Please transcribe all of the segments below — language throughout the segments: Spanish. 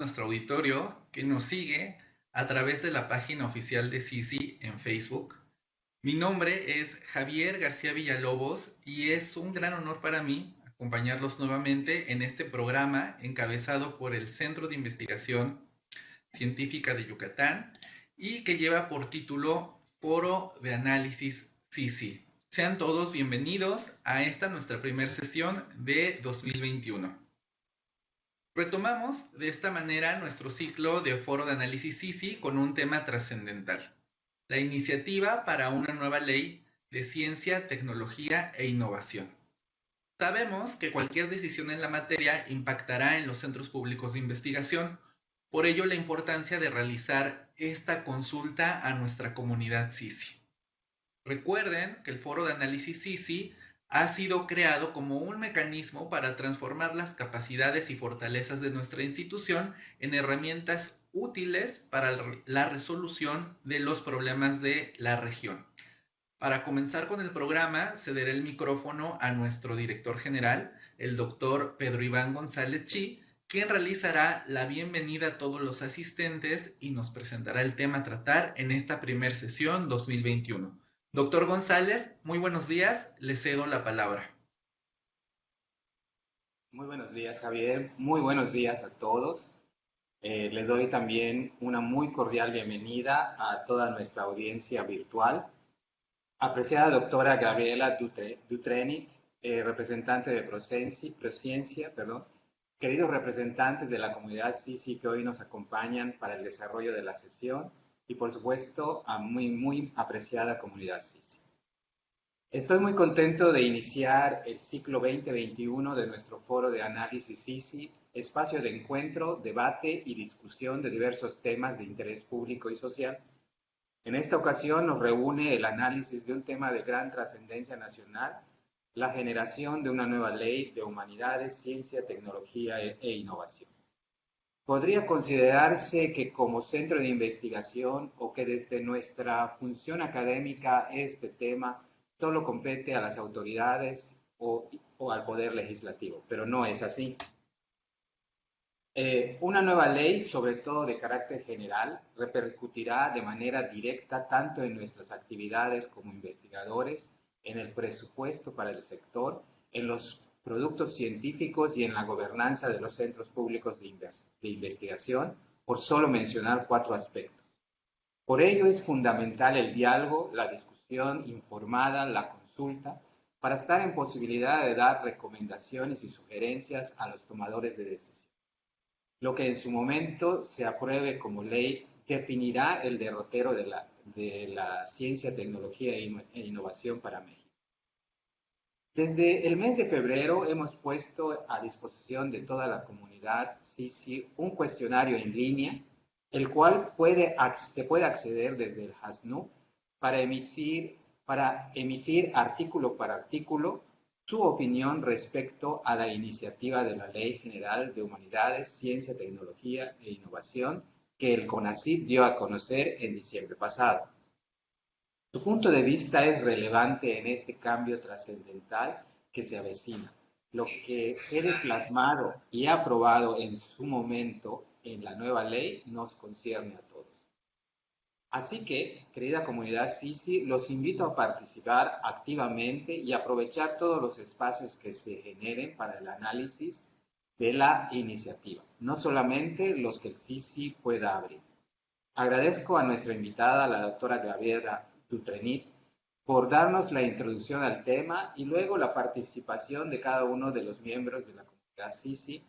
nuestro auditorio que nos sigue a través de la página oficial de Sisi en Facebook. Mi nombre es Javier García Villalobos y es un gran honor para mí acompañarlos nuevamente en este programa encabezado por el Centro de Investigación Científica de Yucatán y que lleva por título Foro de Análisis Sisi. Sean todos bienvenidos a esta nuestra primera sesión de 2021. Retomamos de esta manera nuestro ciclo de Foro de Análisis Sisi con un tema trascendental: la iniciativa para una nueva ley de ciencia, tecnología e innovación. Sabemos que cualquier decisión en la materia impactará en los centros públicos de investigación, por ello la importancia de realizar esta consulta a nuestra comunidad Sisi. Recuerden que el Foro de Análisis Sisi ha sido creado como un mecanismo para transformar las capacidades y fortalezas de nuestra institución en herramientas útiles para la resolución de los problemas de la región. Para comenzar con el programa, cederé el micrófono a nuestro director general, el doctor Pedro Iván González Chi, quien realizará la bienvenida a todos los asistentes y nos presentará el tema a tratar en esta primera sesión 2021. Doctor González, muy buenos días, le cedo la palabra. Muy buenos días, Javier. Muy buenos días a todos. Les doy también una muy cordial bienvenida a toda nuestra audiencia virtual. Apreciada doctora Gabriela Dutrenit, representante de Prociencia, queridos representantes de la comunidad Sisi que hoy nos acompañan para el desarrollo de la sesión y por supuesto a muy apreciada comunidad Sisi. Estoy muy contento de iniciar el ciclo 2021 de nuestro Foro de Análisis Sisi, espacio de encuentro, debate y discusión de diversos temas de interés público y social. En esta ocasión nos reúne el análisis de un tema de gran trascendencia nacional, la generación de una nueva ley de humanidades, ciencia, tecnología e innovación. Podría considerarse que como centro de investigación o que desde nuestra función académica este tema solo compete a las autoridades o al poder legislativo, pero no es así. Una nueva ley, sobre todo de carácter general, repercutirá de manera directa tanto en nuestras actividades como investigadores, en el presupuesto para el sector, en los productos científicos y en la gobernanza de los centros públicos de investigación, por solo mencionar 4 aspectos. Por ello es fundamental el diálogo, la discusión informada, la consulta, para estar en posibilidad de dar recomendaciones y sugerencias a los tomadores de decisión. Lo que en su momento se apruebe como ley definirá el derrotero de la ciencia, tecnología e innovación para México. Desde el mes de febrero hemos puesto a disposición de toda la comunidad Sisi un cuestionario en línea, el cual se puede acceder desde el HASNUC para emitir artículo por artículo su opinión respecto a la iniciativa de la Ley General de Humanidades, Ciencia, Tecnología e Innovación que el CONACYT dio a conocer en diciembre pasado. Su punto de vista es relevante en este cambio trascendental que se avecina. Lo que quede plasmado y aprobado en su momento en la nueva ley nos concierne a todos. Así que, querida comunidad Sisi, los invito a participar activamente y aprovechar todos los espacios que se generen para el análisis de la iniciativa, no solamente los que el Sisi pueda abrir. Agradezco a nuestra invitada, la doctora Gabriela Dutrenit, por darnos la introducción al tema y luego la participación de cada uno de los miembros de la comunidad Sisi,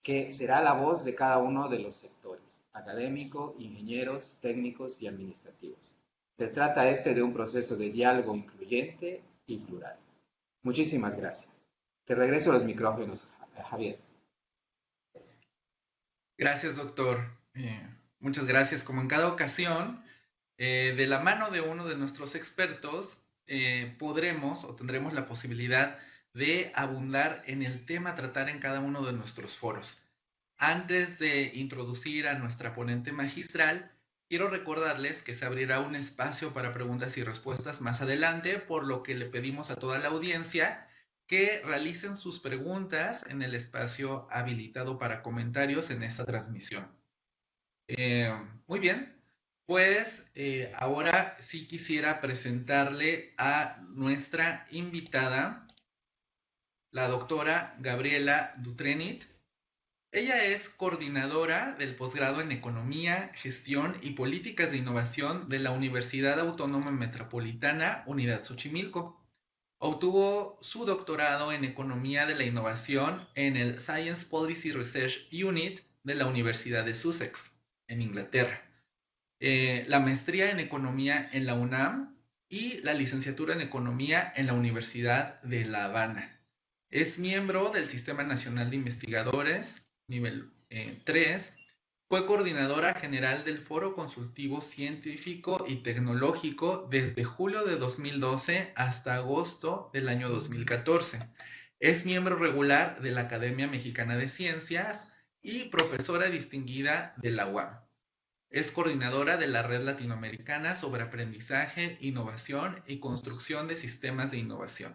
que será la voz de cada uno de los sectores, académico, ingenieros, técnicos y administrativos. Se trata de un proceso de diálogo incluyente y plural. Muchísimas gracias. Te regreso los micrófonos, Javier. Gracias, doctor. Muchas gracias. Como en cada ocasión, de la mano de uno de nuestros expertos, podremos o tendremos la posibilidad de abundar en el tema a tratar en cada uno de nuestros foros. Antes de introducir a nuestra ponente magistral, quiero recordarles que se abrirá un espacio para preguntas y respuestas más adelante, por lo que le pedimos a toda la audiencia que realicen sus preguntas en el espacio habilitado para comentarios en esta transmisión. Muy bien, pues ahora sí quisiera presentarle a nuestra invitada, la doctora Gabriela Dutrenit. Ella es coordinadora del posgrado en Economía, Gestión y Políticas de Innovación de la Universidad Autónoma Metropolitana Unidad Xochimilco. Obtuvo su doctorado en Economía de la Innovación en el Science Policy Research Unit de la Universidad de Sussex, en Inglaterra. La maestría en Economía en la UNAM y la licenciatura en Economía en la Universidad de La Habana. Es miembro del Sistema Nacional de Investigadores, nivel 3. Fue coordinadora general del Foro Consultivo Científico y Tecnológico desde julio de 2012 hasta agosto del año 2014. Es miembro regular de la Academia Mexicana de Ciencias y profesora distinguida de la UAM. Es coordinadora de la Red Latinoamericana sobre Aprendizaje, Innovación y Construcción de Sistemas de Innovación.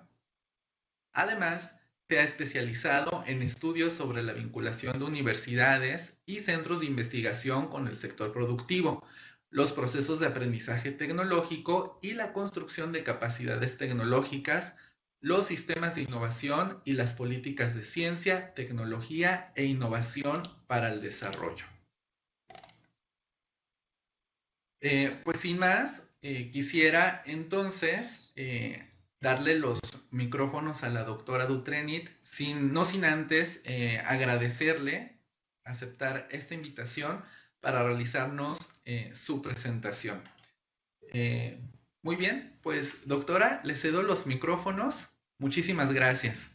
Además, se ha especializado en estudios sobre la vinculación de universidades y centros de investigación con el sector productivo, los procesos de aprendizaje tecnológico y la construcción de capacidades tecnológicas, los sistemas de innovación y las políticas de ciencia, tecnología e innovación para el desarrollo. Pues sin más, quisiera entonces darle los micrófonos a la doctora Dutrenit, no sin antes agradecerle aceptar esta invitación para realizarnos su presentación. Muy bien, pues doctora, le cedo los micrófonos. Muchísimas gracias.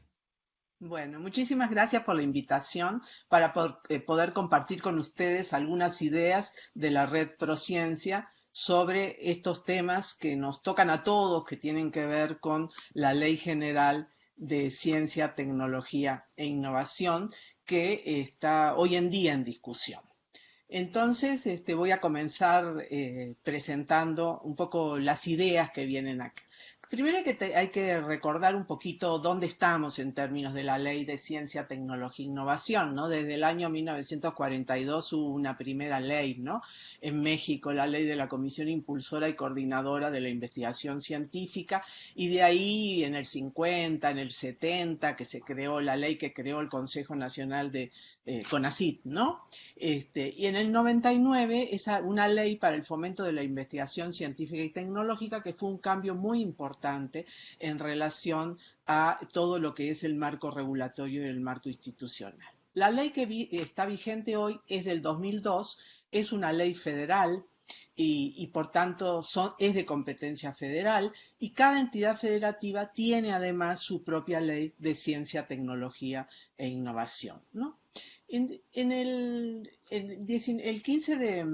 Bueno, muchísimas gracias por la invitación para poder compartir con ustedes algunas ideas de la Red Prociencia sobre estos temas que nos tocan a todos, que tienen que ver con la Ley General de Ciencia, Tecnología e Innovación, que está hoy en día en discusión. Entonces, voy a comenzar presentando un poco las ideas que vienen acá. Primero hay que recordar un poquito dónde estamos en términos de la Ley de Ciencia, Tecnología e Innovación, ¿no? Desde el año 1942 hubo una primera ley, ¿no? En México, la Ley de la Comisión Impulsora y Coordinadora de la Investigación Científica, y de ahí en el 50, en el 70, que se creó la ley que creó el Consejo Nacional de CONACYT, ¿no? Y en el 99, una ley para el fomento de la investigación científica y tecnológica, que fue un cambio muy importante en relación a todo lo que es el marco regulatorio y el marco institucional. La ley que está vigente hoy es del 2002, es una ley federal y por tanto es de competencia federal, y cada entidad federativa tiene además su propia ley de ciencia, tecnología e innovación, ¿no? El 15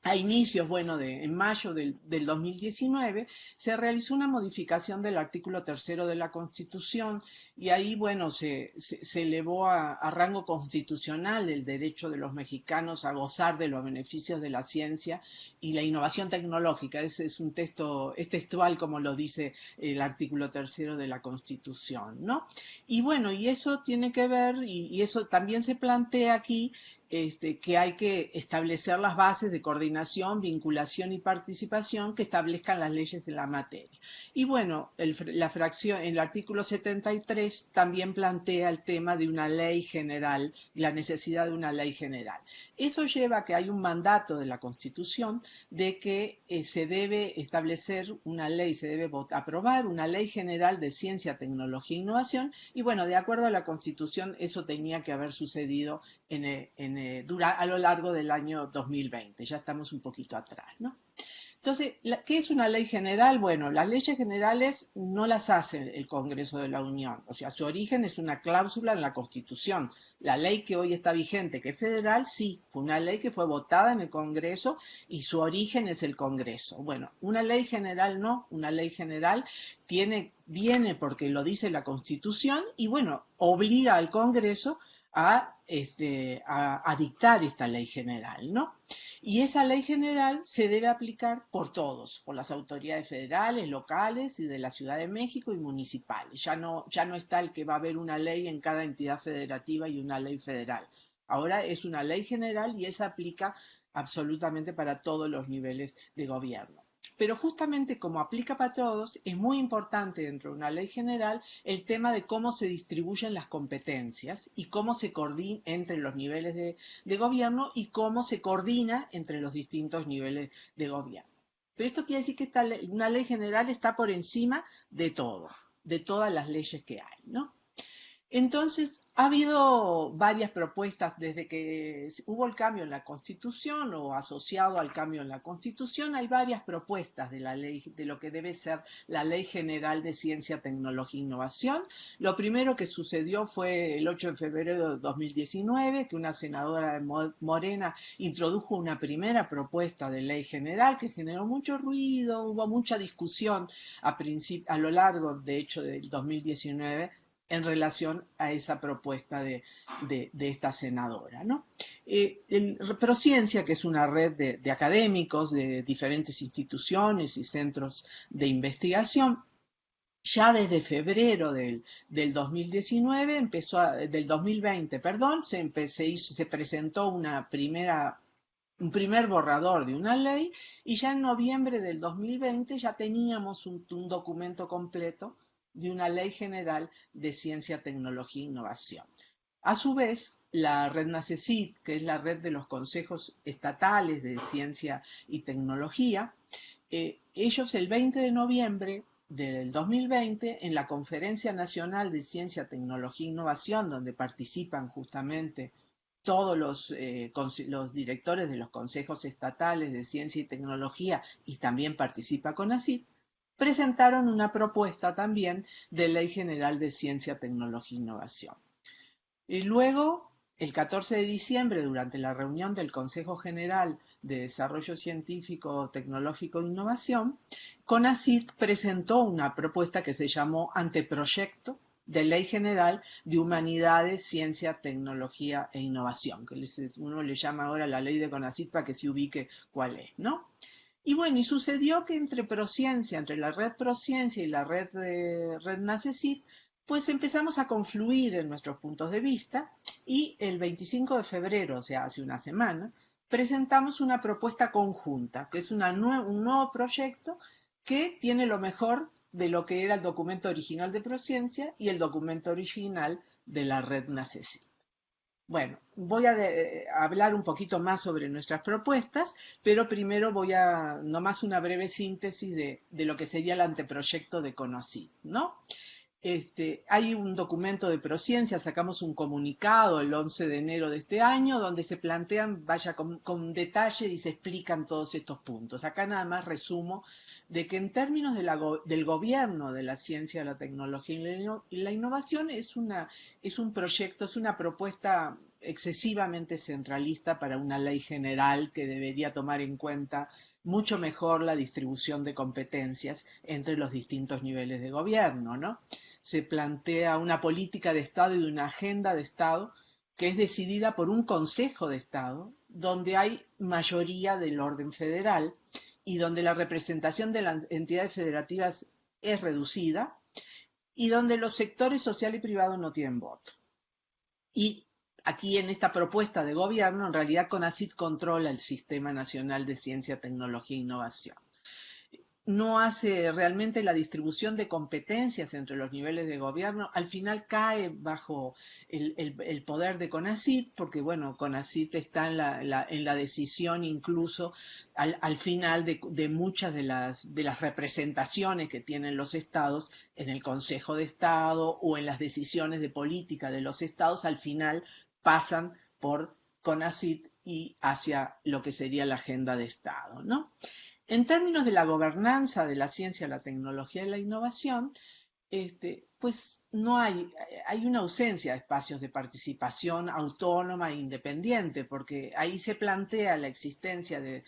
a inicios, en mayo del 2019, se realizó una modificación del artículo 3 de la Constitución, y ahí, se elevó a rango constitucional el derecho de los mexicanos a gozar de los beneficios de la ciencia y la innovación tecnológica. Ese es un texto, es textual como lo dice el artículo 3 de la Constitución, ¿no? Y y eso tiene que ver, y eso también se plantea aquí, que hay que establecer las bases de coordinación, vinculación y participación que establezcan las leyes de la materia. Y el artículo 73 también plantea el tema de una ley general, la necesidad de una ley general. Eso lleva a que hay un mandato de la Constitución de que se debe establecer una ley, se debe aprobar una ley general de ciencia, tecnología e innovación, y de acuerdo a la Constitución eso tenía que haber sucedido a lo largo del año 2020, ya estamos un poquito atrás, ¿no? Entonces, ¿qué es una ley general? Bueno, las leyes generales no las hace el Congreso de la Unión, o sea, su origen es una cláusula en la Constitución. La ley que hoy está vigente, que es federal, sí, fue una ley que fue votada en el Congreso y su origen es el Congreso. Bueno, una ley general no, una ley general viene porque lo dice la Constitución y obliga al Congreso a dictar esta ley general, ¿no? Y esa ley general se debe aplicar por todos, por las autoridades federales, locales y de la Ciudad de México y municipales. Ya no está el que va a haber una ley en cada entidad federativa y una ley federal. Ahora es una ley general y esa aplica absolutamente para todos los niveles de gobierno. Pero justamente como aplica para todos, es muy importante dentro de una ley general el tema de cómo se distribuyen las competencias y cómo se coordina entre los niveles de gobierno y cómo se coordina entre los distintos niveles de gobierno. Pero esto quiere decir que una ley general está por encima de todo, de todas las leyes que hay, ¿no? Entonces, ha habido varias propuestas desde que hubo el cambio en la Constitución o asociado al cambio en la Constitución, hay varias propuestas de la ley, de lo que debe ser la Ley General de Ciencia, Tecnología e Innovación. Lo primero que sucedió fue el 8 de febrero de 2019, que una senadora de Morena introdujo una primera propuesta de ley general que generó mucho ruido, hubo mucha discusión a lo largo, de hecho, del 2019 en relación a esa propuesta de esta senadora, ¿no? Prociencia, que es una red de académicos de diferentes instituciones y centros de investigación, ya desde febrero del 2019 del 2020, perdón, se presentó un primer borrador de una ley y ya en noviembre del 2020 ya teníamos un documento completo de una ley general de ciencia, tecnología e innovación. A su vez, la red NACECIT, que es la red de los consejos estatales de ciencia y tecnología, ellos el 20 de noviembre del 2020, en la Conferencia Nacional de Ciencia, Tecnología e Innovación, donde participan justamente todos los directores de los consejos estatales de ciencia y tecnología y también participa CONACYT, presentaron una propuesta también de Ley General de Ciencia, Tecnología e Innovación. Y luego, el 14 de diciembre, durante la reunión del Consejo General de Desarrollo Científico, Tecnológico e Innovación, CONACYT presentó una propuesta que se llamó Anteproyecto de Ley General de Humanidades, Ciencia, Tecnología e Innovación, que uno le llama ahora la ley de CONACYT para que se ubique cuál es, ¿no? Y bueno, y sucedió que entre la red Prociencia y la red NACECIT, pues empezamos a confluir en nuestros puntos de vista y el 25 de febrero, o sea, hace una semana, presentamos una propuesta conjunta, que es un nuevo proyecto que tiene lo mejor de lo que era el documento original de Prociencia y el documento original de la red NACECIT. Bueno, voy a hablar un poquito más sobre nuestras propuestas, pero primero voy a nomás una breve síntesis de lo que sería el anteproyecto de CONACYT, ¿no? Hay un documento de Prociencia, sacamos un comunicado el 11 de enero de este año, donde se plantean, con detalle y se explican todos estos puntos. Acá nada más resumo de que en términos del gobierno de la ciencia, la tecnología y la innovación es un proyecto, es una propuesta excesivamente centralista para una ley general que debería tomar en cuenta mucho mejor la distribución de competencias entre los distintos niveles de gobierno, ¿no? Se plantea una política de Estado y una agenda de Estado que es decidida por un Consejo de Estado, donde hay mayoría del orden federal y donde la representación de las entidades federativas es reducida y donde los sectores social y privado no tienen voto. Y aquí en esta propuesta de gobierno, en realidad CONACYT controla el Sistema Nacional de Ciencia, Tecnología e Innovación. No hace realmente la distribución de competencias entre los niveles de gobierno, al final cae bajo el poder de CONACYT, porque bueno, CONACYT está en la decisión incluso al final de muchas de las representaciones que tienen los estados en el Consejo de Estado o en las decisiones de política de los estados, al final pasan por CONACYT y hacia lo que sería la agenda de Estado, ¿no? En términos de la gobernanza de la ciencia, la tecnología y la innovación, pues no hay una ausencia de espacios de participación autónoma e independiente, porque ahí se plantea la existencia de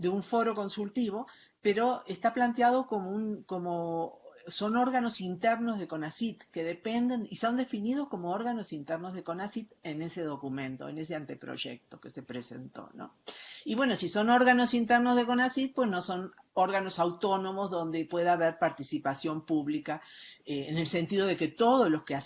un foro consultivo, pero está planteado como son órganos internos de CONACYT que dependen y son definidos como órganos internos de CONACYT en ese documento, en ese anteproyecto que se presentó, ¿no? Y bueno, si son órganos internos de CONACYT, pues no son órganos autónomos donde pueda haber participación pública, en el sentido de que todos los que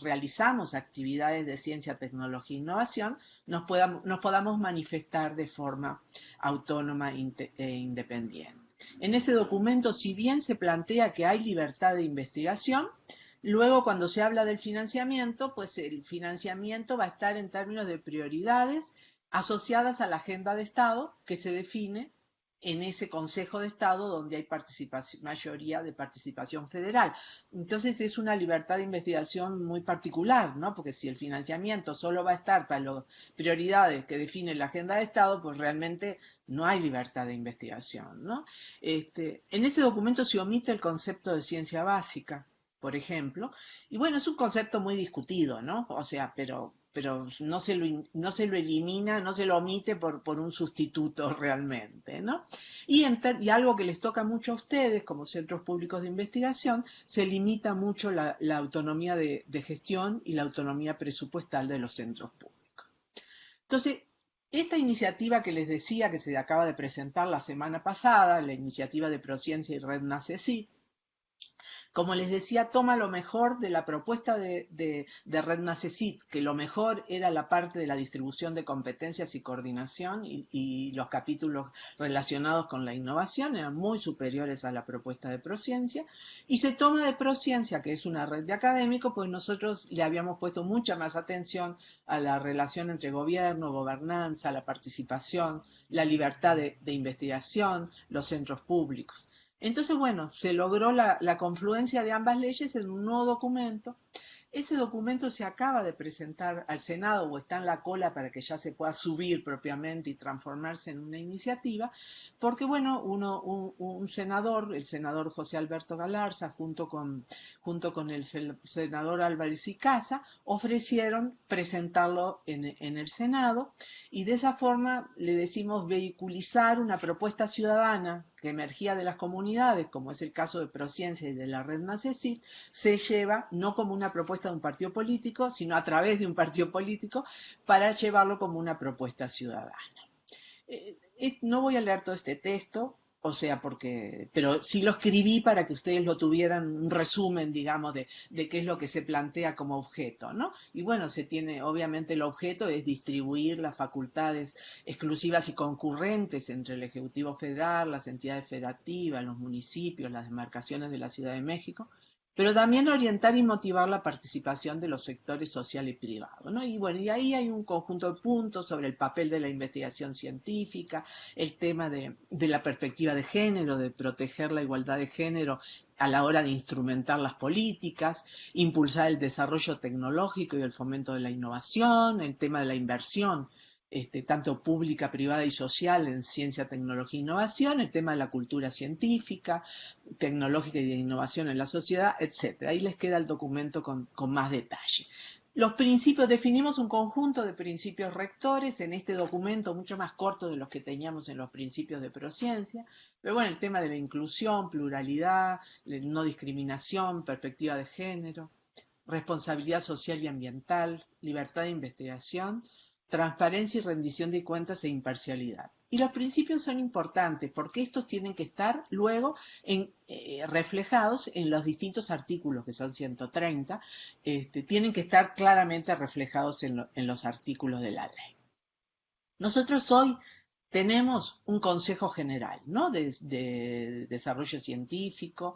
realizamos actividades de ciencia, tecnología e innovación, nos podamos manifestar de forma autónoma e independiente. En ese documento, si bien se plantea que hay libertad de investigación, luego cuando se habla del financiamiento, pues el financiamiento va a estar en términos de prioridades asociadas a la agenda de Estado que se define en ese Consejo de Estado donde hay mayoría de participación federal. Entonces es una libertad de investigación muy particular, ¿no? Porque si el financiamiento solo va a estar para las prioridades que define la agenda de Estado, pues realmente no hay libertad de investigación, ¿no? En ese documento se omite el concepto de ciencia básica, por ejemplo, y bueno, es un concepto muy discutido, ¿no? O sea, pero no se lo elimina, no se lo omite por un sustituto realmente, ¿no? Y algo que les toca mucho a ustedes como centros públicos de investigación, se limita mucho la autonomía de gestión y la autonomía presupuestal de los centros públicos. Entonces, esta iniciativa que les decía que se acaba de presentar la semana pasada, la iniciativa de Prociencia y Red NACECYT, como les decía, toma lo mejor de la propuesta de Red NACECYT, que lo mejor era la parte de la distribución de competencias y coordinación y los capítulos relacionados con la innovación eran muy superiores a la propuesta de Prociencia, y se toma de Prociencia, que es una red de académicos, pues nosotros le habíamos puesto mucha más atención a la relación entre gobierno, gobernanza, la participación, la libertad de investigación, los centros públicos. Entonces, bueno, se logró la confluencia de ambas leyes en un nuevo documento. Ese documento se acaba de presentar al Senado o está en la cola para que ya se pueda subir propiamente y transformarse en una iniciativa, porque bueno, un senador, el senador José Alberto Galarza, junto con el senador Álvarez y Casa, ofrecieron presentarlo en el Senado y de esa forma le decimos vehiculizar una propuesta ciudadana que emergía de las comunidades, como es el caso de Prociencia y de la red NACECYT, se lleva no como una propuesta de un partido político, sino a través de un partido político para llevarlo como una propuesta ciudadana. No voy a leer todo este texto, o sea, pero sí lo escribí para que ustedes lo tuvieran, un resumen, digamos, de qué es lo que se plantea como objeto, ¿no? Y bueno, obviamente el objeto es distribuir las facultades exclusivas y concurrentes entre el Ejecutivo Federal, las entidades federativas, los municipios, las demarcaciones de la Ciudad de México, pero también orientar y motivar la participación de los sectores social y privado, ¿no? Y bueno, y ahí hay un conjunto de puntos sobre el papel de la investigación científica, el tema de la perspectiva de género, de proteger la igualdad de género a la hora de instrumentar las políticas, impulsar el desarrollo tecnológico y el fomento de la innovación, el tema de la inversión, tanto pública, privada y social en ciencia, tecnología e innovación, el tema de la cultura científica, tecnológica y de innovación en la sociedad, etc. Ahí les queda el documento con más detalle. Los principios, definimos un conjunto de principios rectores en este documento mucho más corto de los que teníamos en los principios de Prociencia, pero bueno, el tema de la inclusión, pluralidad, no discriminación, perspectiva de género, responsabilidad social y ambiental, libertad de investigación, transparencia y rendición de cuentas e imparcialidad. Y los principios son importantes porque estos tienen que estar luego reflejados en los distintos artículos, que son 130, tienen que estar claramente reflejados en los artículos de la ley. Nosotros hoy tenemos un Consejo General, ¿no? de Desarrollo Científico,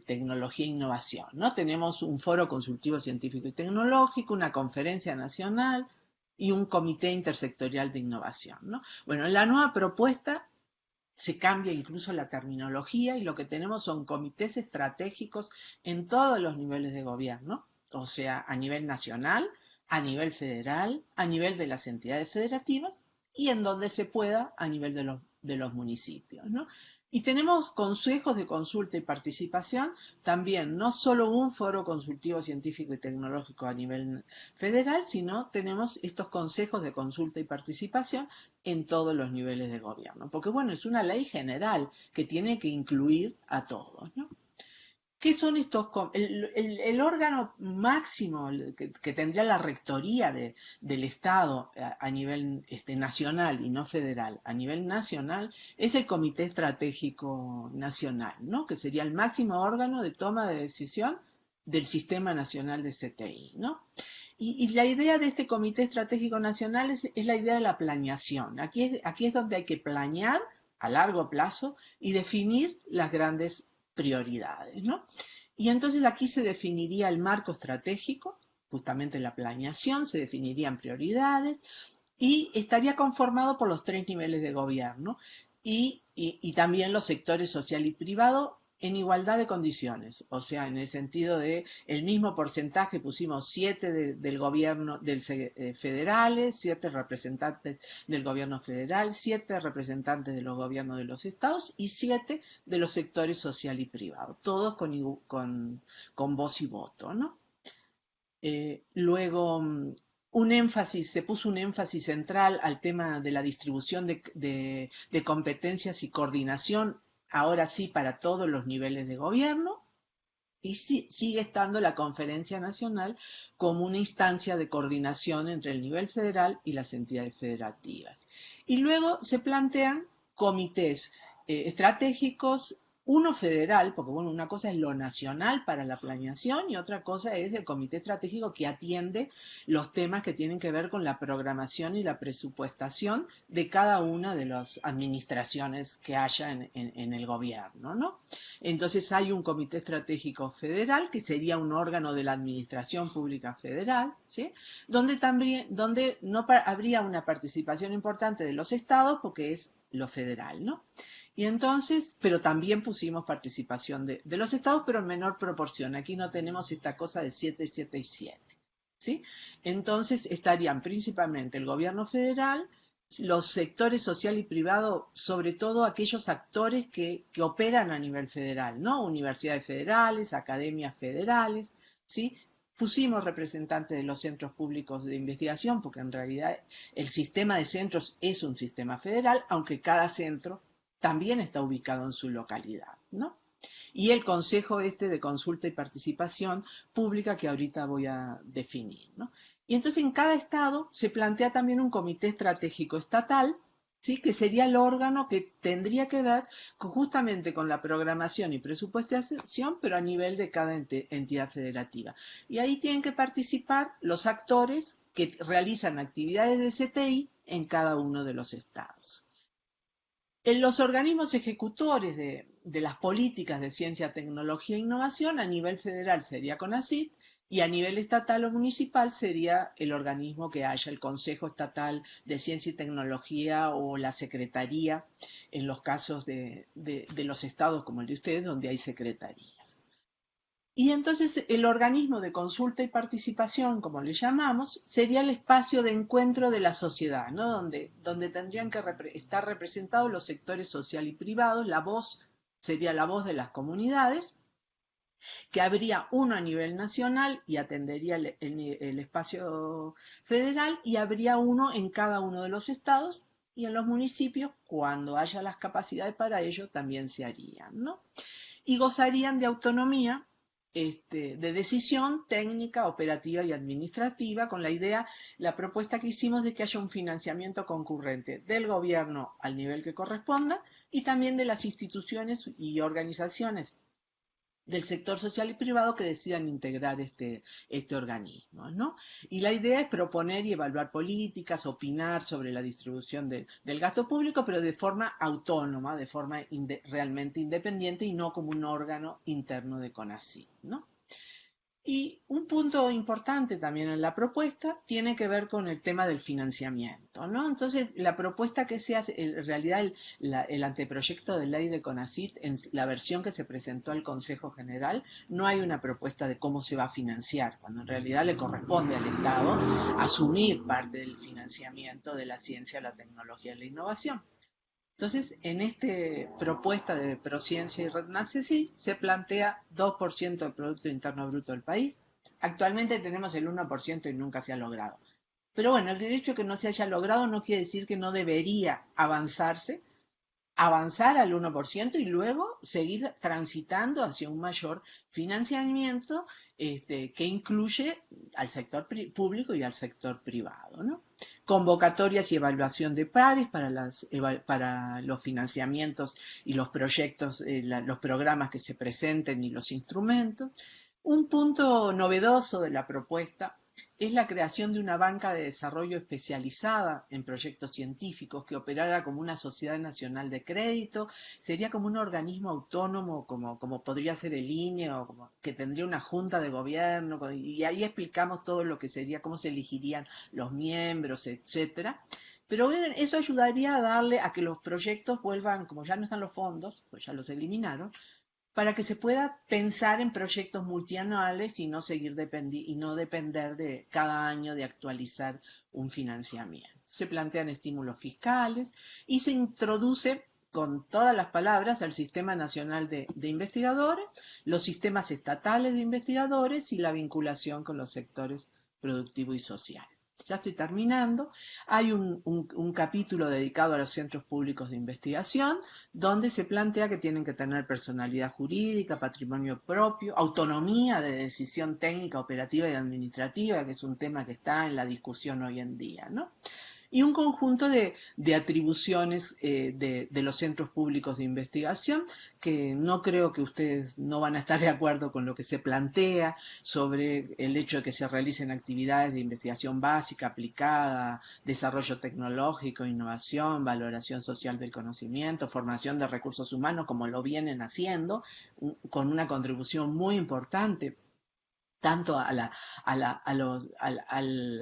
Tecnología e Innovación, ¿no? Tenemos un foro consultivo científico y tecnológico, una conferencia nacional y un comité intersectorial de innovación, ¿no? Bueno, en la nueva propuesta se cambia incluso la terminología y lo que tenemos son comités estratégicos en todos los niveles de gobierno, o sea, a nivel nacional, a nivel federal, a nivel de las entidades federativas y en donde se pueda a nivel de los municipios, ¿no? Y tenemos consejos de consulta y participación, también no solo un foro consultivo científico y tecnológico a nivel federal, sino tenemos estos consejos de consulta y participación en todos los niveles de gobierno. Porque bueno, es una ley general que tiene que incluir a todos, ¿no? ¿Qué son estos? El órgano máximo que tendría la rectoría del Estado a nivel nacional y no federal, a nivel nacional, es el Comité Estratégico Nacional, ¿no? Que sería el máximo órgano de toma de decisión del Sistema Nacional de CTI, ¿no? Y la idea de este Comité Estratégico Nacional es la idea de la planeación. Aquí es donde hay que planear a largo plazo y definir las grandes prioridades, ¿no? Y entonces aquí se definiría el marco estratégico, justamente la planeación, se definirían prioridades y estaría conformado por los 3 niveles de gobierno y también los sectores social y privado en igualdad de condiciones, o sea, en el sentido de el mismo porcentaje, pusimos 7 del gobierno federales, 7 representantes del gobierno federal, 7 representantes de los gobiernos de los estados y 7 de los sectores social y privado, todos con voz y voto, ¿no? Luego, se puso un énfasis central al tema de la distribución de competencias y coordinación, ahora sí para todos los niveles de gobierno, y sigue estando la Conferencia Nacional como una instancia de coordinación entre el nivel federal y las entidades federativas. Y luego se plantean comités estratégicos, uno federal, porque bueno, una cosa es lo nacional para la planeación y otra cosa es el comité estratégico que atiende los temas que tienen que ver con la programación y la presupuestación de cada una de las administraciones que haya en el gobierno, ¿no? Entonces hay un comité estratégico federal que sería un órgano de la administración pública federal, ¿sí? Donde no habría una participación importante de los estados porque es lo federal, ¿no? Y entonces, pero también pusimos participación de los estados, pero en menor proporción. Aquí no tenemos esta cosa de 7, 7 y 7. ¿Sí? Entonces estarían principalmente el gobierno federal, los sectores social y privado, sobre todo aquellos actores que operan a nivel federal, ¿no? Universidades federales, academias federales, ¿sí? Pusimos representantes de los centros públicos de investigación, porque en realidad el sistema de centros es un sistema federal, aunque cada centro también está ubicado en su localidad, ¿no? Y el Consejo de Consulta y Participación Pública que ahorita voy a definir, ¿no? Y entonces en cada estado se plantea también un comité estratégico estatal, ¿sí? Que sería el órgano que tendría que ver justamente con la programación y presupuestación, pero a nivel de cada entidad federativa. Y ahí tienen que participar los actores que realizan actividades de CTI en cada uno de los estados. En los organismos ejecutores de las políticas de ciencia, tecnología e innovación, a nivel federal sería CONACYT y a nivel estatal o municipal sería el organismo que haya, el Consejo Estatal de Ciencia y Tecnología o la Secretaría, en los casos de los estados como el de ustedes, donde hay secretarías. Y entonces el organismo de consulta y participación, como le llamamos, sería el espacio de encuentro de la sociedad, ¿no? Donde tendrían que estar representados los sectores social y privados, la voz sería la voz de las comunidades, que habría uno a nivel nacional y atendería el espacio federal, y habría uno en cada uno de los estados, y en los municipios, cuando haya las capacidades para ello, también se harían, ¿no? Y gozarían de autonomía de decisión técnica, operativa y administrativa, con la propuesta que hicimos de que haya un financiamiento concurrente del gobierno al nivel que corresponda y también de las instituciones y organizaciones del sector social y privado que decidan integrar este organismo, ¿no? Y la idea es proponer y evaluar políticas, opinar sobre la distribución del gasto público, pero de forma autónoma, de forma realmente independiente y no como un órgano interno de CONACYT, ¿no? Y un punto importante también en la propuesta tiene que ver con el tema del financiamiento, ¿no? Entonces, la propuesta que se hace, en realidad el anteproyecto de ley de CONACYT, en la versión que se presentó al Consejo General, no hay una propuesta de cómo se va a financiar, cuando en realidad le corresponde al Estado asumir parte del financiamiento de la ciencia, la tecnología y la innovación. Entonces, en esta propuesta de Prociencia y RedNACESI se plantea 2% del Producto Interno Bruto del país. Actualmente tenemos el 1% y nunca se ha logrado. Pero bueno, el hecho de que no se haya logrado no quiere decir que no debería avanzarse avanzar al 1% y luego seguir transitando hacia un mayor financiamiento que incluye al sector público y al sector privado, ¿no? Convocatorias y evaluación de pares para los financiamientos y los proyectos, los programas que se presenten y los instrumentos. Un punto novedoso de la propuesta es la creación de una banca de desarrollo especializada en proyectos científicos que operara como una sociedad nacional de crédito, sería como un organismo autónomo, como podría ser el INE, o como que tendría una junta de gobierno, y ahí explicamos todo lo que sería, cómo se elegirían los miembros, etcétera. Pero eso ayudaría a darle a que los proyectos vuelvan, como ya no están los fondos, pues ya los eliminaron, para que se pueda pensar en proyectos multianuales y no y no depender de cada año de actualizar un financiamiento. Se plantean estímulos fiscales y se introduce con todas las palabras al Sistema Nacional de Investigadores, los sistemas estatales de investigadores y la vinculación con los sectores productivo y social. Ya estoy terminando. Hay un capítulo dedicado a los centros públicos de investigación, donde se plantea que tienen que tener personalidad jurídica, patrimonio propio, autonomía de decisión técnica, operativa y administrativa, que es un tema que está en la discusión hoy en día, ¿no? Y un conjunto de atribuciones de los centros públicos de investigación, que no creo que ustedes no van a estar de acuerdo con lo que se plantea sobre el hecho de que se realicen actividades de investigación básica, aplicada, desarrollo tecnológico, innovación, valoración social del conocimiento, formación de recursos humanos, como lo vienen haciendo, con una contribución muy importante tanto al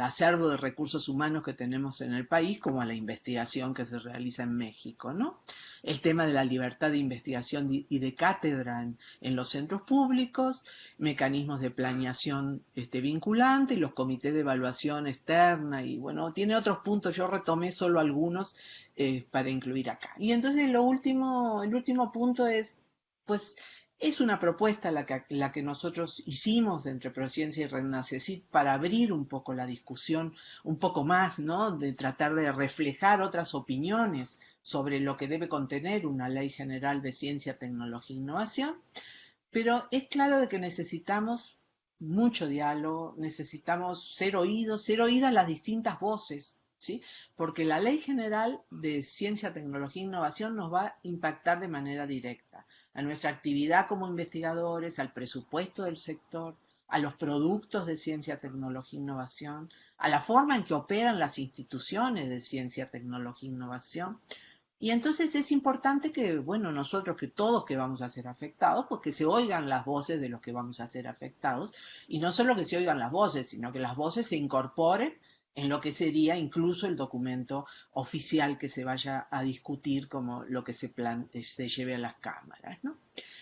acervo de recursos humanos que tenemos en el país como a la investigación que se realiza en México, ¿no? El tema de la libertad de investigación y de cátedra en los centros públicos, mecanismos de planeación vinculante y los comités de evaluación externa y bueno, tiene otros puntos, yo retomé solo algunos para incluir acá. Y entonces el último punto es, pues, es una propuesta la que nosotros hicimos entre Prociencia y Renacecit para abrir un poco la discusión, un poco más, ¿no? De tratar de reflejar otras opiniones sobre lo que debe contener una ley general de ciencia, tecnología e innovación, pero es claro de que necesitamos mucho diálogo, necesitamos ser oídas las distintas voces, ¿sí? Porque la ley general de ciencia, tecnología e innovación nos va a impactar de manera directa a nuestra actividad como investigadores, al presupuesto del sector, a los productos de ciencia, tecnología e innovación, a la forma en que operan las instituciones de ciencia, tecnología e innovación. Y entonces es importante que, bueno, nosotros que todos que vamos a ser afectados, pues que se oigan las voces de los que vamos a ser afectados, y no solo que se oigan las voces, sino que las voces se incorporen en lo que sería incluso el documento oficial que se vaya a discutir como lo que se lleve a las cámaras, ¿no?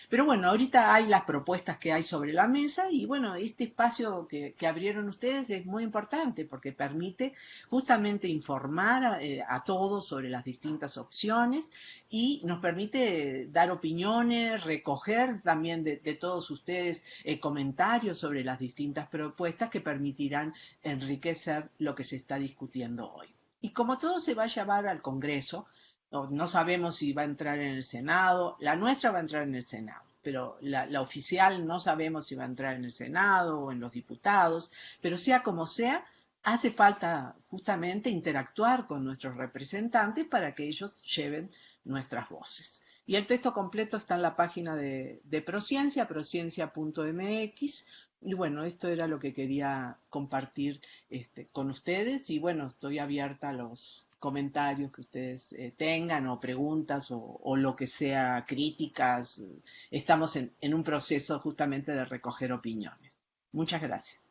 Pero bueno, ahorita hay las propuestas que hay sobre la mesa y bueno, este espacio que abrieron ustedes es muy importante porque permite justamente informar a todos sobre las distintas opciones y nos permite dar opiniones, recoger también de todos ustedes comentarios sobre las distintas propuestas que permitirán enriquecer lo que se está discutiendo hoy. Y como todo se va a llevar al Congreso, no sabemos si va a entrar en el Senado, la nuestra va a entrar en el Senado, pero la oficial no sabemos si va a entrar en el Senado o en los diputados, pero sea como sea, hace falta justamente interactuar con nuestros representantes para que ellos lleven nuestras voces. Y el texto completo está en la página de Prociencia, prociencia.mx. Y bueno, esto era lo que quería compartir con ustedes y bueno, estoy abierta a los comentarios que ustedes tengan o preguntas o lo que sea, críticas. Estamos en un proceso justamente de recoger opiniones. Muchas gracias.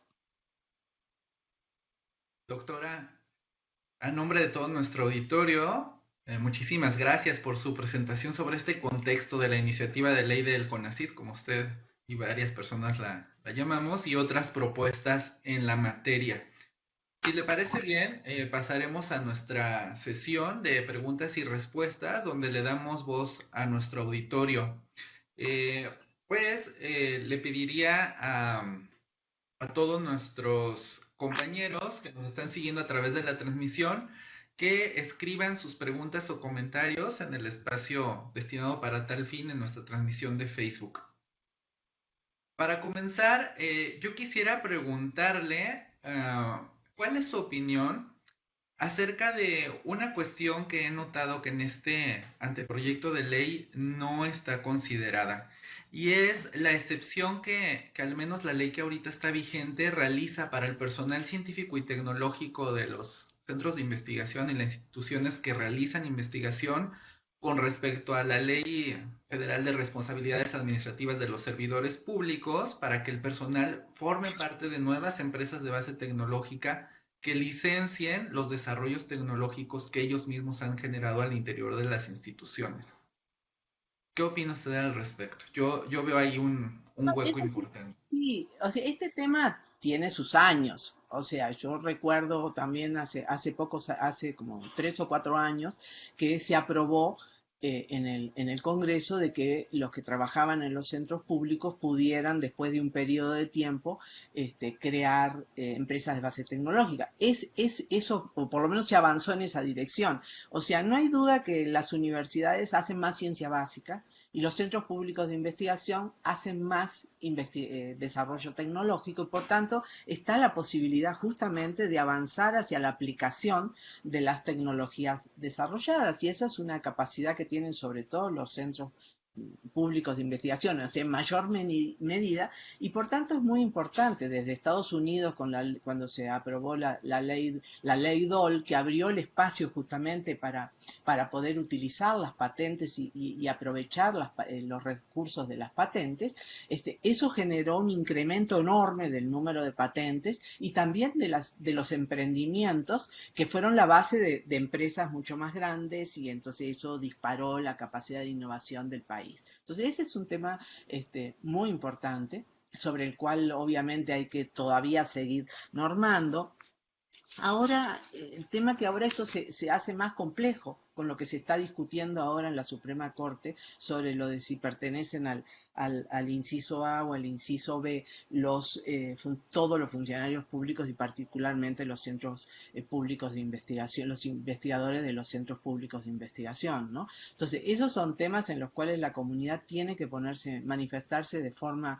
Doctora, a nombre de todo nuestro auditorio, muchísimas gracias por su presentación sobre este contexto de la iniciativa de ley del CONACYT, como usted y varias personas la llamamos, y otras propuestas en la materia. Si le parece bien, pasaremos a nuestra sesión de preguntas y respuestas, donde le damos voz a nuestro auditorio. Le pediría a todos nuestros compañeros que nos están siguiendo a través de la transmisión que escriban sus preguntas o comentarios en el espacio destinado para tal fin en nuestra transmisión de Facebook. Para comenzar, yo quisiera preguntarle cuál es su opinión acerca de una cuestión que he notado que en este anteproyecto de ley no está considerada, y es la excepción que al menos la ley que ahorita está vigente realiza para el personal científico y tecnológico de los centros de investigación y las instituciones que realizan investigación con respecto a la Ley Federal de Responsabilidades Administrativas de los Servidores Públicos, para que el personal forme parte de nuevas empresas de base tecnológica que licencien los desarrollos tecnológicos que ellos mismos han generado al interior de las instituciones. ¿Qué opina usted al respecto? Yo veo ahí un No, hueco importante. sí, o sea, este tema tiene sus años. O sea, yo recuerdo también hace pocos, hace como 3 o 4 años, que se aprobó en el Congreso de que los que trabajaban en los centros públicos pudieran, después de un periodo de tiempo, crear empresas de base tecnológica. Eso, o por lo menos se avanzó en esa dirección. O sea, no hay duda que las universidades hacen más ciencia básica y los centros públicos de investigación hacen más desarrollo tecnológico, y por tanto está la posibilidad justamente de avanzar hacia la aplicación de las tecnologías desarrolladas, y esa es una capacidad que tienen sobre todo los centros públicos de investigación, en mayor medida, y por tanto es muy importante. Desde Estados Unidos, cuando se aprobó la ley DOL, que abrió el espacio justamente para poder utilizar las patentes y aprovechar los recursos de las patentes, eso generó un incremento enorme del número de patentes y también de los emprendimientos, que fueron la base de empresas mucho más grandes, y entonces eso disparó la capacidad de innovación del país. Entonces ese es un tema muy importante, sobre el cual obviamente hay que todavía seguir normando. Ahora, el tema que ahora esto se hace más complejo con lo que se está discutiendo ahora en la Suprema Corte sobre lo de si pertenecen al inciso A o al inciso B todos los funcionarios públicos, y particularmente los centros públicos de investigación, los investigadores de los centros públicos de investigación, ¿no? Entonces, esos son temas en los cuales la comunidad tiene que manifestarse de forma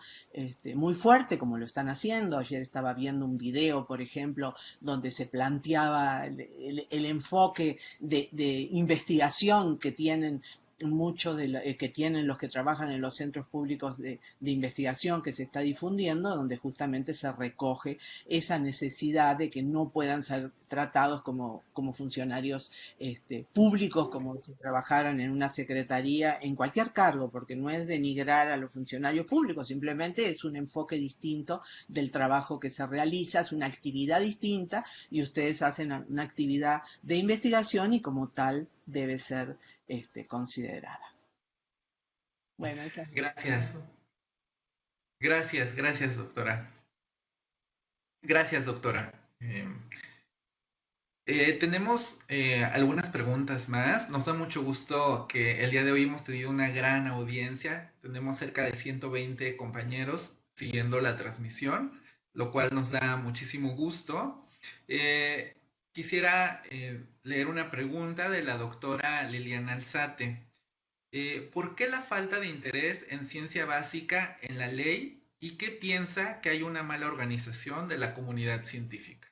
muy fuerte, como lo están haciendo. Ayer estaba viendo un video, por ejemplo, donde se planteaba el enfoque de investigación que tienen que tienen los que trabajan en los centros públicos de investigación, que se está difundiendo, donde justamente se recoge esa necesidad de que no puedan ser tratados como funcionarios públicos, como si trabajaran en una secretaría, en cualquier cargo, porque no es denigrar a los funcionarios públicos, simplemente es un enfoque distinto del trabajo que se realiza, es una actividad distinta, y ustedes hacen una actividad de investigación y como tal debe ser considerada. Bueno, esa es Gracias. Gracias, doctora. Gracias, doctora. Tenemos algunas preguntas más. Nos da mucho gusto que el día de hoy hemos tenido una gran audiencia. Tenemos cerca de 120 compañeros siguiendo la transmisión, lo cual nos da muchísimo gusto. Quisiera leer una pregunta de la doctora Liliana Alzate. ¿Por qué la falta de interés en ciencia básica en la ley, y qué piensa que hay una mala organización de la comunidad científica?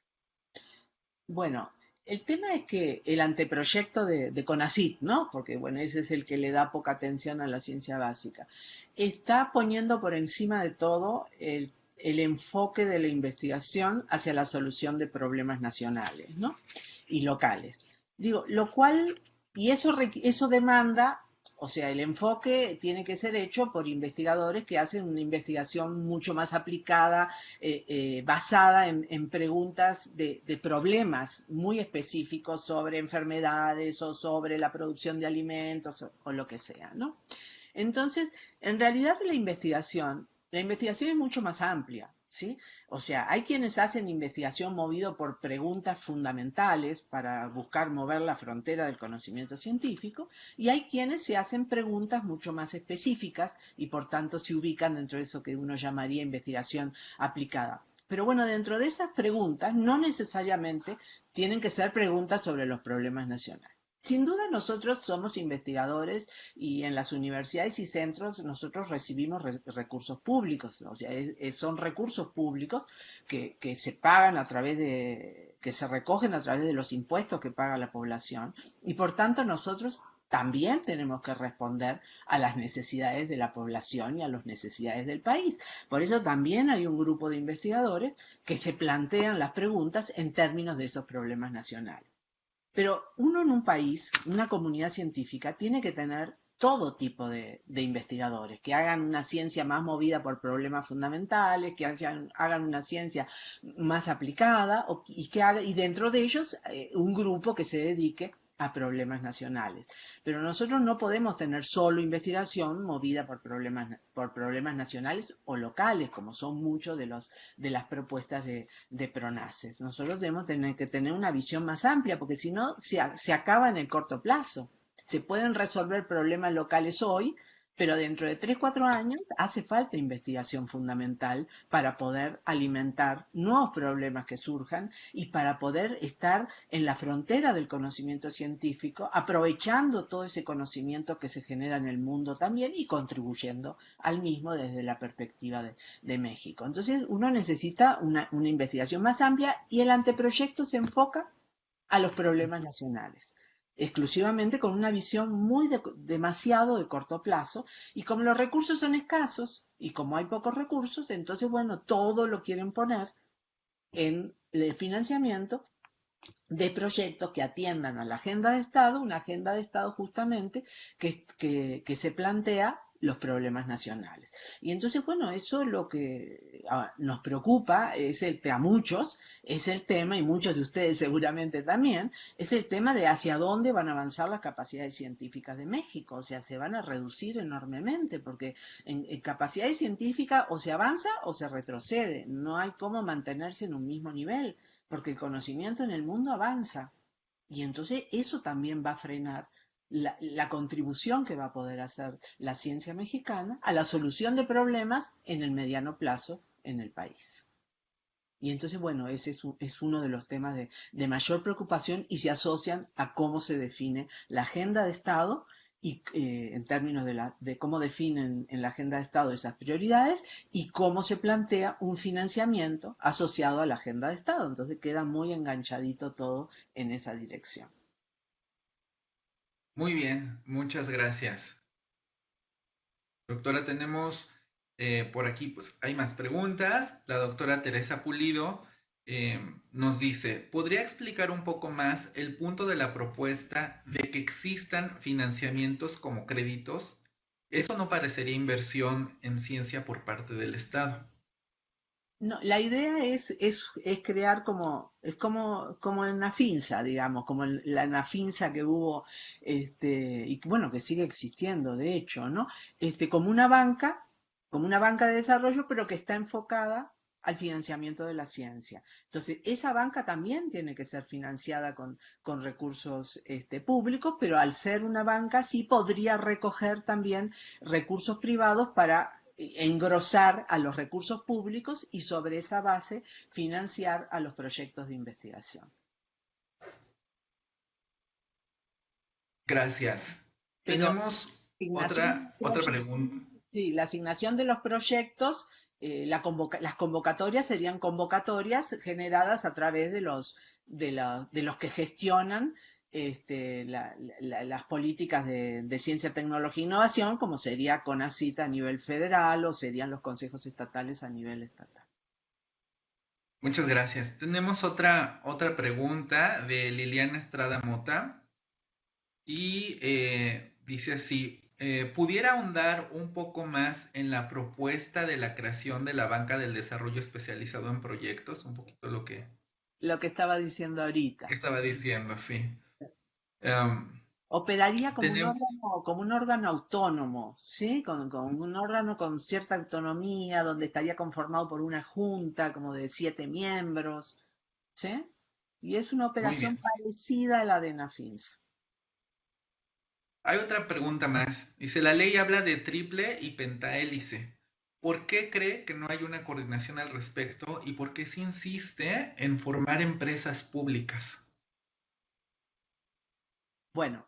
Bueno, el tema es que el anteproyecto de CONACYT, ¿no? Porque, bueno, ese es el que le da poca atención a la ciencia básica, está poniendo por encima de todo el enfoque de la investigación hacia la solución de problemas nacionales, ¿no? Y locales. Digo, lo cual, y eso demanda, o sea, el enfoque tiene que ser hecho por investigadores que hacen una investigación mucho más aplicada, basada en preguntas de problemas muy específicos sobre enfermedades o sobre la producción de alimentos o lo que sea, ¿no? Entonces, en realidad la investigación es mucho más amplia, ¿sí? O sea, hay quienes hacen investigación movido por preguntas fundamentales para buscar mover la frontera del conocimiento científico, y hay quienes se hacen preguntas mucho más específicas y por tanto se ubican dentro de eso que uno llamaría investigación aplicada. Pero bueno, dentro de esas preguntas no necesariamente tienen que ser preguntas sobre los problemas nacionales. Sin duda nosotros somos investigadores y en las universidades y centros nosotros recibimos recursos públicos, o sea, son recursos públicos que se pagan a través que se recogen a través de los impuestos que paga la población y por tanto nosotros también tenemos que responder a las necesidades de la población y a las necesidades del país. Por eso también hay un grupo de investigadores que se plantean las preguntas en términos de esos problemas nacionales. Pero uno en un país, una comunidad científica, tiene que tener todo tipo de investigadores, que hagan una ciencia más movida por problemas fundamentales, que hagan una ciencia más aplicada y dentro de ellos un grupo que se dedique a problemas nacionales. Pero nosotros no podemos tener solo investigación movida por problemas nacionales o locales, como son muchos de las propuestas de PRONACES. Nosotros debemos tener que tener una visión más amplia, porque si no, se acaba en el corto plazo. Se pueden resolver problemas locales hoy, pero dentro de 3, 4 años hace falta investigación fundamental para poder alimentar nuevos problemas que surjan y para poder estar en la frontera del conocimiento científico, aprovechando todo ese conocimiento que se genera en el mundo también y contribuyendo al mismo desde la perspectiva de México. Entonces uno necesita una investigación más amplia y el anteproyecto se enfoca a los problemas nacionales exclusivamente con una visión demasiado de corto plazo, y como los recursos son escasos y como hay pocos recursos, entonces, bueno, todo lo quieren poner en el financiamiento de proyectos que atiendan a la agenda de Estado, una agenda de Estado justamente que se plantea los problemas nacionales. Y entonces, bueno, eso es lo que nos preocupa, a muchos, es el tema, y muchos de ustedes seguramente también, es el tema de hacia dónde van a avanzar las capacidades científicas de México. O sea, se van a reducir enormemente, porque en capacidades científicas o se avanza o se retrocede. No hay cómo mantenerse en un mismo nivel, porque el conocimiento en el mundo avanza. Y entonces eso también va a frenar la contribución que va a poder hacer la ciencia mexicana a la solución de problemas en el mediano plazo en el país. Y entonces, bueno, ese es uno de los temas de mayor preocupación y se asocian a cómo se define la agenda de Estado y en términos de cómo definen en la agenda de Estado esas prioridades y cómo se plantea un financiamiento asociado a la agenda de Estado. Entonces queda muy enganchadito todo en esa dirección. Muy bien, muchas gracias. Doctora, tenemos por aquí, pues hay más preguntas. La doctora Teresa Pulido nos dice, ¿podría explicar un poco más el punto de la propuesta de que existan financiamientos como créditos? Eso no parecería inversión en ciencia por parte del Estado. No, la idea es crear como en Nafinsa, digamos, como la Nafinsa que hubo, y bueno, que sigue existiendo, de hecho, ¿no? Como una banca de desarrollo, pero que está enfocada al financiamiento de la ciencia. Entonces, esa banca también tiene que ser financiada con recursos públicos, pero al ser una banca sí podría recoger también recursos privados para engrosar a los recursos públicos y sobre esa base financiar a los proyectos de investigación. Gracias. Pero Tenemos asignación otra pregunta. sí, la asignación de los proyectos, las convocatorias serían convocatorias generadas a través de los que gestionan las políticas de ciencia, tecnología e innovación, como sería CONACYT a nivel federal o serían los consejos estatales a nivel estatal. Muchas gracias. Tenemos otra pregunta de Liliana Estrada Mota y dice así, ¿pudiera ahondar un poco más en la propuesta de la creación de la banca del desarrollo especializado en proyectos? Un poquito lo que Lo que estaba diciendo ahorita. estaba diciendo, sí. Um, Operaría tenemos, como un órgano autónomo, ¿sí? Con un órgano con cierta autonomía, donde estaría conformado por una junta como de 7 miembros, ¿sí? Y es una muy operación bien. parecida a la de Nafins. Hay otra pregunta más. Dice, la ley habla de triple y pentahélice. ¿Por qué cree que no hay una coordinación al respecto y por qué se insiste en formar empresas públicas? Bueno,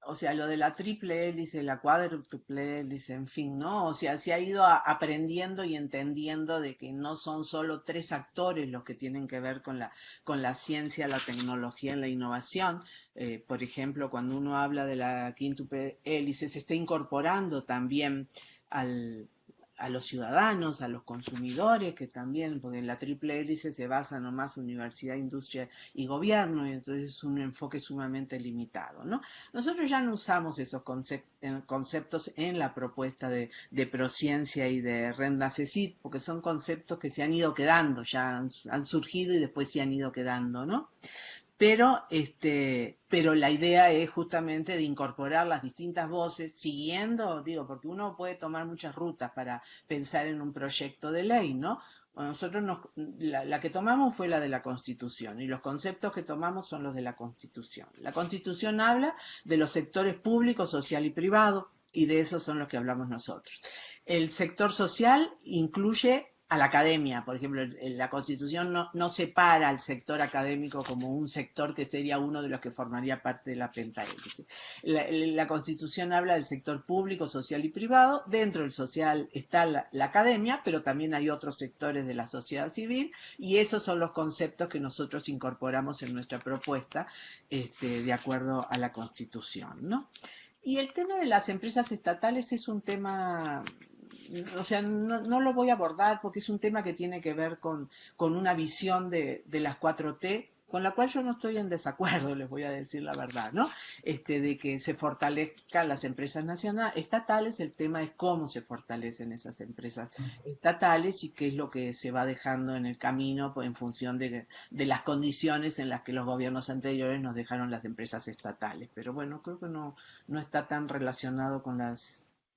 o sea, lo de la triple hélice, la cuádruple hélice, en fin, ¿no? O sea, se ha ido aprendiendo y entendiendo de que no son solo tres actores los que tienen que ver con la ciencia, la tecnología y la innovación. Por ejemplo, cuando uno habla de la quíntuple hélice, se está incorporando también al, a los ciudadanos, a los consumidores, que también, porque la triple hélice se basa nomás en universidad, industria y gobierno, y entonces es un enfoque sumamente limitado, ¿no? Nosotros ya no usamos esos conceptos en la propuesta de Prociencia y de Renda CECIT, porque son conceptos que se han ido quedando, ya han surgido y después se han ido quedando, ¿no? Pero la idea es justamente de incorporar las distintas voces, siguiendo, digo, porque uno puede tomar muchas rutas para pensar en un proyecto de ley, ¿no? Bueno, la que tomamos fue la de la Constitución y los conceptos que tomamos son los de la Constitución. La Constitución habla de los sectores público, social y privado y de esos son los que hablamos nosotros. El sector social incluye a la academia, por ejemplo, la Constitución no separa al sector académico como un sector que sería uno de los que formaría parte de la pentahélice. La Constitución habla del sector público, social y privado. Dentro del social está la academia, pero también hay otros sectores de la sociedad civil y esos son los conceptos que nosotros incorporamos en nuestra propuesta de acuerdo a la Constitución, ¿no? Y el tema de las empresas estatales es un tema, o sea, no lo voy a abordar porque es un tema que tiene que ver con una visión de las 4T, con la cual yo no estoy en desacuerdo, les voy a decir la verdad, ¿no? De que se fortalezcan las empresas nacionales, estatales, el tema es cómo se fortalecen esas empresas estatales y qué es lo que se va dejando en el camino pues, en función de las condiciones en las que los gobiernos anteriores nos dejaron las empresas estatales. Pero bueno, creo que no está tan relacionado con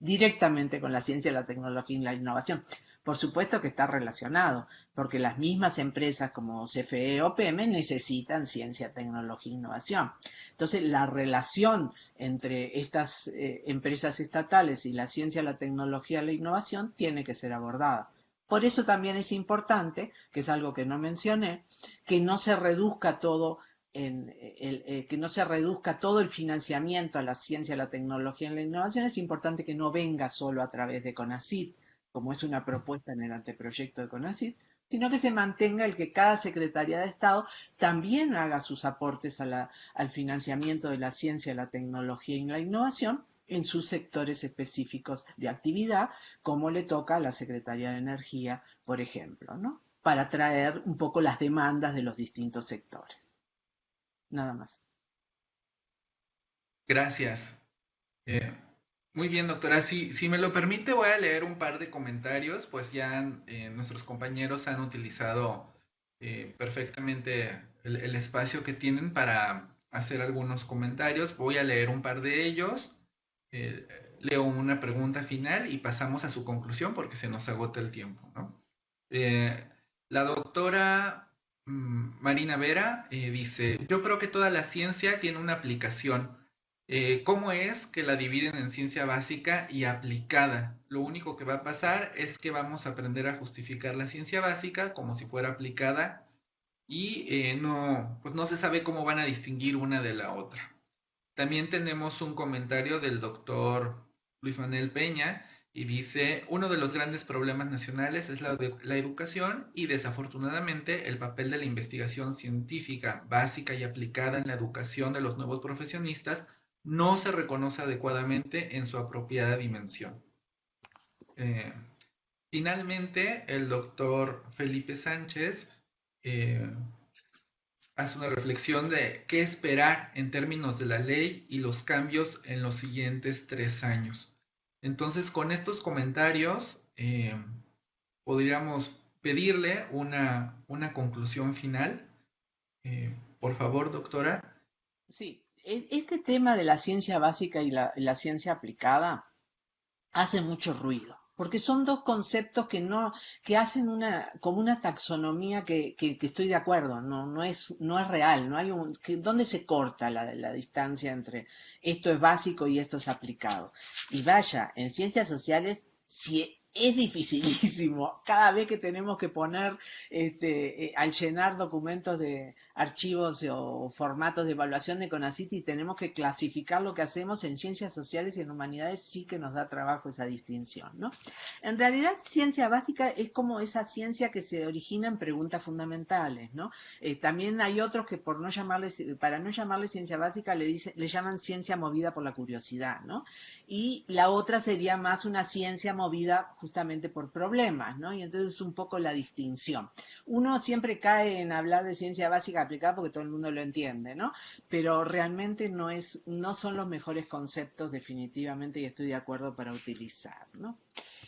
directamente con la ciencia, la tecnología y la innovación. Por supuesto que está relacionado, porque las mismas empresas como CFE o PM necesitan ciencia, tecnología e innovación. Entonces, la relación entre estas empresas estatales y la ciencia, la tecnología y la innovación tiene que ser abordada. Por eso también es importante, que es algo que no mencioné, que no se reduzca todo que no se reduzca todo el financiamiento a la ciencia, a la tecnología y la innovación, es importante que no venga solo a través de CONACYT, como es una propuesta en el anteproyecto de CONACYT, sino que se mantenga el que cada Secretaría de Estado también haga sus aportes al financiamiento de la ciencia, la tecnología y la innovación en sus sectores específicos de actividad, como le toca a la Secretaría de Energía, por ejemplo, ¿no? Para traer un poco las demandas de los distintos sectores. Nada más. Gracias. Eh, Muy bien, doctora. Si me lo permite, voy a leer un par de comentarios, pues ya nuestros compañeros han utilizado perfectamente el espacio que tienen para hacer algunos comentarios. Voy a leer un par de ellos. eh, Leo una pregunta final y pasamos a su conclusión porque se nos agota el tiempo, ¿no? Eh, la doctora Marina Vera dice, yo creo que toda la ciencia tiene una aplicación. ¿Cómo es que la dividen en ciencia básica y aplicada? Lo único que va a pasar es que vamos a aprender a justificar la ciencia básica como si fuera aplicada y pues no se sabe cómo van a distinguir una de la otra. También tenemos un comentario del doctor Luis Manuel Peña y dice, uno de los grandes problemas nacionales es la educación y desafortunadamente el papel de la investigación científica básica y aplicada en la educación de los nuevos profesionistas no se reconoce adecuadamente en su apropiada dimensión. Eh, Finalmente, el doctor Felipe Sánchez eh, hace una reflexión de qué esperar en términos de la ley y los cambios en los siguientes 3 años. Entonces, con estos comentarios, podríamos pedirle una conclusión final. Por favor, doctora. Sí, este tema de la ciencia básica y la ciencia aplicada hace mucho ruido, porque son dos conceptos que hacen como una taxonomía que estoy de acuerdo, no es real, no hay ¿dónde se corta la distancia entre esto es básico y esto es aplicado? Y vaya, en ciencias sociales, si es dificilísimo. Cada vez que tenemos que poner, al llenar documentos de archivos o formatos de evaluación de CONACYT, tenemos que clasificar lo que hacemos en ciencias sociales y en humanidades, sí que nos da trabajo esa distinción, ¿no? En realidad, ciencia básica es como esa ciencia que se origina en preguntas fundamentales, ¿no? También hay otros que para no llamarle ciencia básica le llaman ciencia movida por la curiosidad, ¿no? Y la otra sería más una ciencia movida justamente por problemas, ¿no? Y entonces es un poco la distinción. Uno siempre cae en hablar de ciencia básica aplicada porque todo el mundo lo entiende, ¿no? Pero realmente no son los mejores conceptos definitivamente, y estoy de acuerdo, para utilizar, ¿no?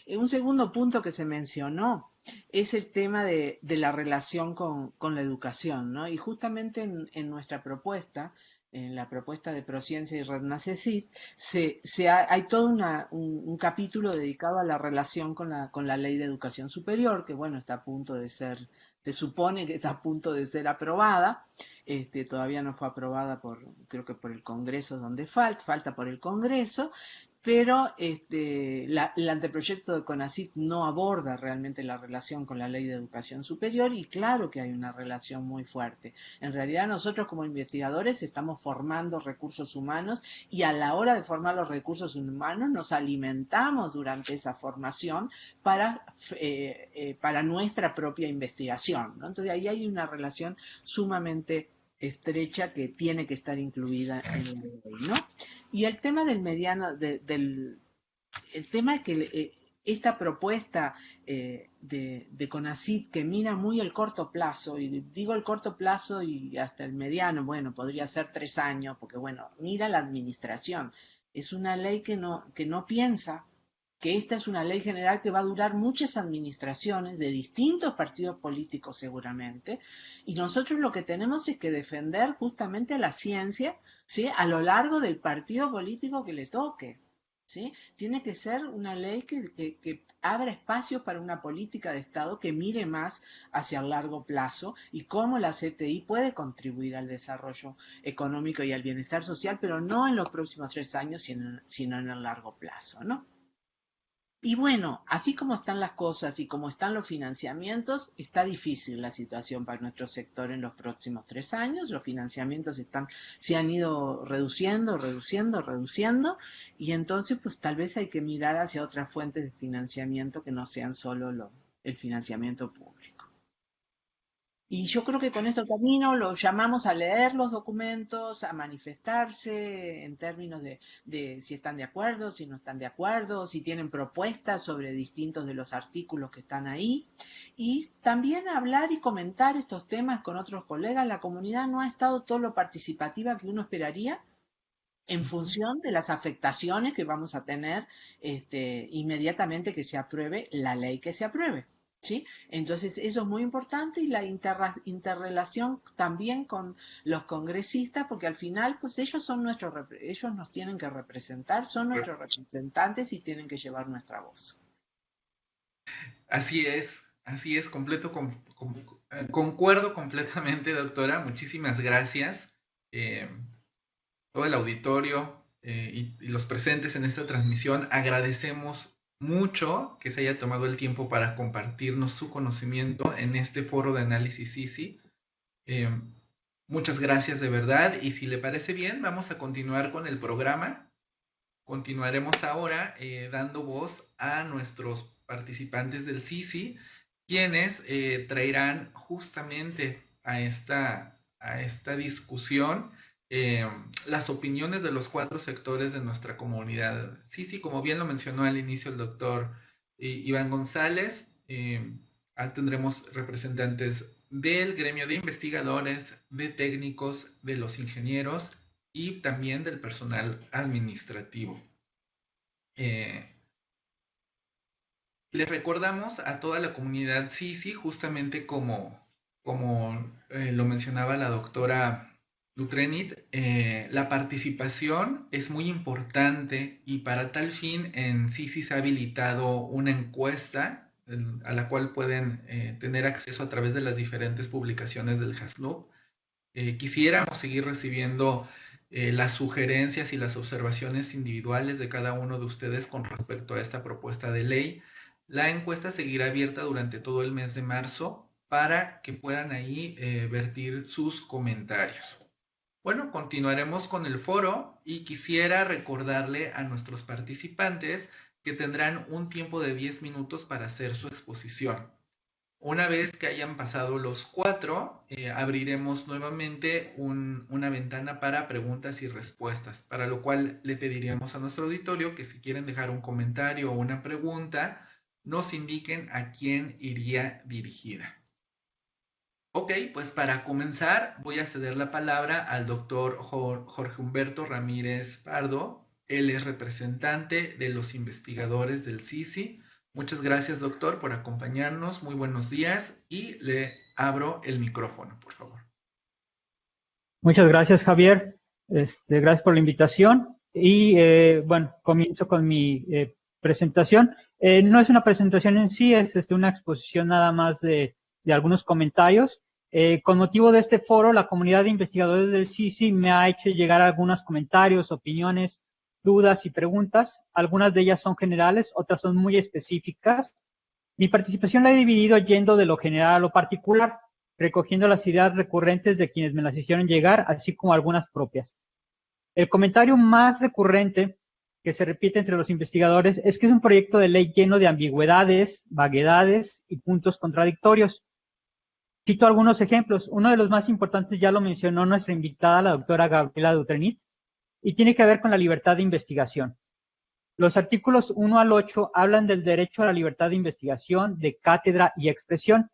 Un segundo punto que se mencionó es el tema de la relación con la educación, ¿no? Y justamente en nuestra propuesta, en la propuesta de Prociencia y RedNACECIT, hay todo un capítulo dedicado a la relación con la Ley de Educación Superior, que bueno, está a punto de ser, se supone que está a punto de ser aprobada. Todavía no fue aprobada creo que por el Congreso, donde falta por el Congreso, pero el anteproyecto de CONACYT no aborda realmente la relación con la Ley de Educación Superior, y claro que hay una relación muy fuerte. En realidad nosotros como investigadores estamos formando recursos humanos, y a la hora de formar los recursos humanos nos alimentamos durante esa formación para nuestra propia investigación, ¿no? Entonces ahí hay una relación sumamente estrecha que tiene que estar incluida en la ley, ¿no? Y el tema del mediano, el tema es que esta propuesta de CONACYT, que mira muy el corto plazo, y digo el corto plazo y hasta el mediano, bueno, podría ser 3 años, porque bueno, mira la administración. Es una ley que no piensa que esta es una ley general que va a durar muchas administraciones de distintos partidos políticos seguramente, y nosotros lo que tenemos es que defender justamente a la ciencia, ¿sí?, a lo largo del partido político que le toque, ¿sí? Tiene que ser una ley que abra espacio para una política de Estado que mire más hacia el largo plazo y cómo la CTI puede contribuir al desarrollo económico y al bienestar social, pero no en los próximos 3 años, sino en el largo plazo, ¿no? Y bueno, así como están las cosas y como están los financiamientos, está difícil la situación para nuestro sector en los próximos 3 años. Los financiamientos se han ido reduciendo, y entonces pues tal vez hay que mirar hacia otras fuentes de financiamiento que no sean solo el financiamiento público. Y yo creo que con esto termino, los llamamos a leer los documentos, a manifestarse en términos de si están de acuerdo, si no están de acuerdo, si tienen propuestas sobre distintos de los artículos que están ahí, y también hablar y comentar estos temas con otros colegas. La comunidad no ha estado todo lo participativa que uno esperaría, en función de las afectaciones que vamos a tener inmediatamente que se apruebe la ley que se apruebe, ¿sí? Entonces eso es muy importante, y la interrelación también con los congresistas, porque al final pues ellos nos tienen que representar, son nuestros representantes y tienen que llevar nuestra voz. Así es, concuerdo completamente, doctora. Muchísimas gracias. Todo el auditorio y los presentes en esta transmisión, agradecemos mucho que se haya tomado el tiempo para compartirnos su conocimiento en este foro de análisis CICI. Muchas gracias de verdad, y si le parece bien, vamos a continuar con el programa. Continuaremos ahora dando voz a nuestros participantes del CICI, quienes traerán justamente a esta discusión las opiniones de los 4 sectores de nuestra comunidad. Sí, como bien lo mencionó al inicio el doctor Iván González, tendremos representantes del gremio de investigadores, de técnicos, de los ingenieros y también del personal administrativo. Les recordamos a toda la comunidad CICI, justamente como lo mencionaba la doctora Dutrenit, la participación es muy importante, y para tal fin en CICI se ha habilitado una encuesta a la cual pueden tener acceso a través de las diferentes publicaciones del HASLUP. Quisiéramos seguir recibiendo las sugerencias y las observaciones individuales de cada uno de ustedes con respecto a esta propuesta de ley. La encuesta seguirá abierta durante todo el mes de marzo para que puedan ahí vertir sus comentarios. Bueno, continuaremos con el foro y quisiera recordarle a nuestros participantes que tendrán un tiempo de 10 minutos para hacer su exposición. Una vez que hayan pasado los 4, abriremos nuevamente una ventana para preguntas y respuestas, para lo cual le pediríamos a nuestro auditorio que si quieren dejar un comentario o una pregunta, nos indiquen a quién iría dirigida. Ok, pues para comenzar voy a ceder la palabra al doctor Jorge Humberto Ramírez Pardo. Él es representante de los investigadores del CICI. Muchas gracias, doctor, por acompañarnos. Muy buenos días y le abro el micrófono, por favor. Muchas gracias, Javier. Gracias por la invitación. Y bueno, comienzo con mi presentación. No es una presentación en sí, es una exposición nada más de algunos comentarios. Con motivo de este foro, la comunidad de investigadores del CICI me ha hecho llegar algunos comentarios, opiniones, dudas y preguntas. Algunas de ellas son generales, otras son muy específicas. Mi participación la he dividido yendo de lo general a lo particular, recogiendo las ideas recurrentes de quienes me las hicieron llegar, así como algunas propias. El comentario más recurrente que se repite entre los investigadores es que es un proyecto de ley lleno de ambigüedades, vaguedades y puntos contradictorios. Cito algunos ejemplos. Uno de los más importantes ya lo mencionó nuestra invitada, la doctora Gabriela Dutrenit, y tiene que ver con la libertad de investigación. Los artículos 1 al 8 hablan del derecho a la libertad de investigación, de cátedra y expresión,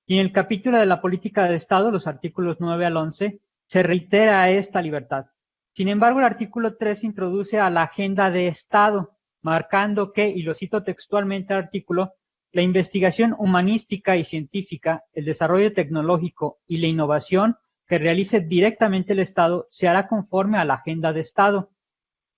y en el capítulo de la política de Estado, los artículos 9 al 11, se reitera esta libertad. Sin embargo, el artículo 3 introduce a la agenda de Estado, marcando que, y lo cito textualmente al artículo, la investigación humanística y científica, el desarrollo tecnológico y la innovación que realice directamente el Estado se hará conforme a la agenda de Estado.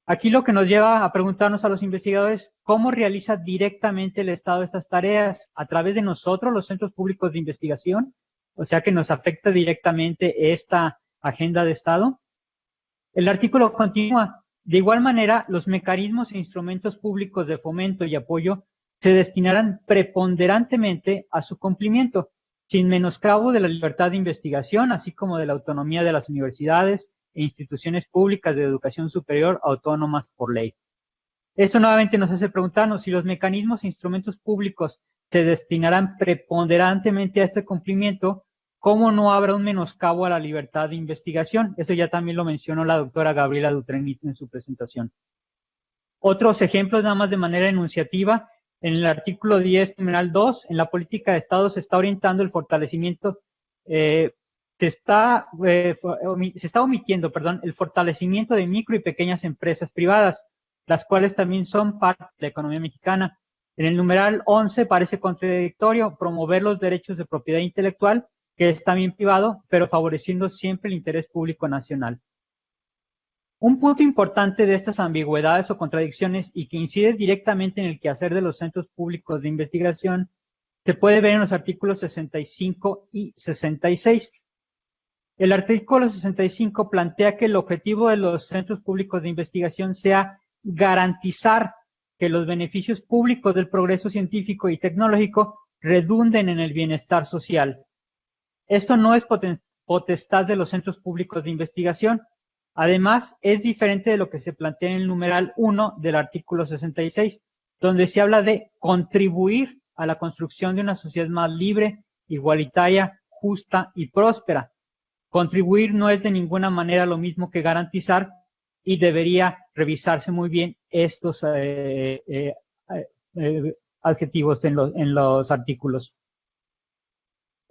Aquí lo que nos lleva a preguntarnos a los investigadores, ¿cómo realiza directamente el Estado estas tareas? ¿A través de nosotros, los centros públicos de investigación? O sea que nos afecta directamente esta agenda de Estado. El artículo continúa. De igual manera, los mecanismos e instrumentos públicos de fomento y apoyo se destinarán preponderantemente a su cumplimiento, sin menoscabo de la libertad de investigación, así como de la autonomía de las universidades e instituciones públicas de educación superior autónomas por ley. Esto nuevamente nos hace preguntarnos si los mecanismos e instrumentos públicos se destinarán preponderantemente a este cumplimiento, ¿cómo no habrá un menoscabo a la libertad de investigación? Eso ya también lo mencionó la doctora Gabriela Dutrenit en su presentación. Otros ejemplos, nada más de manera enunciativa. En el artículo 10, numeral 2, en la política de Estado se está orientando el fortalecimiento, se está omitiendo, el fortalecimiento de micro y pequeñas empresas privadas, las cuales también son parte de la economía mexicana. En el numeral 11 parece contradictorio promover los derechos de propiedad intelectual, que es también privado, pero favoreciendo siempre el interés público nacional. Un punto importante de estas ambigüedades o contradicciones y que incide directamente en el quehacer de los centros públicos de investigación se puede ver en los artículos 65 y 66. El artículo 65 plantea que el objetivo de los centros públicos de investigación sea garantizar que los beneficios públicos del progreso científico y tecnológico redunden en el bienestar social. Esto no es potestad de los centros públicos de investigación. Además, es diferente de lo que se plantea en el numeral 1 del artículo 66, donde se habla de contribuir a la construcción de una sociedad más libre, igualitaria, justa y próspera. Contribuir no es de ninguna manera lo mismo que garantizar y debería revisarse muy bien estos adjetivos en los artículos.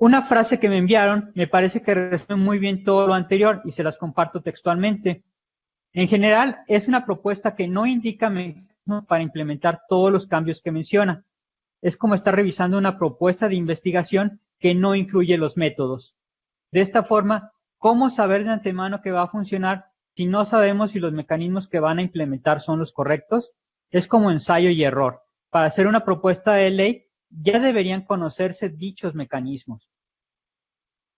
Una frase que me enviaron me parece que resume muy bien todo lo anterior y se las comparto textualmente. En general, es una propuesta que no indica mecanismos para implementar todos los cambios que menciona. Es como estar revisando una propuesta de investigación que no incluye los métodos. De esta forma, ¿cómo saber de antemano que va a funcionar si no sabemos si los mecanismos que van a implementar son los correctos? Es como ensayo y error. Para hacer una propuesta de ley, ya deberían conocerse dichos mecanismos.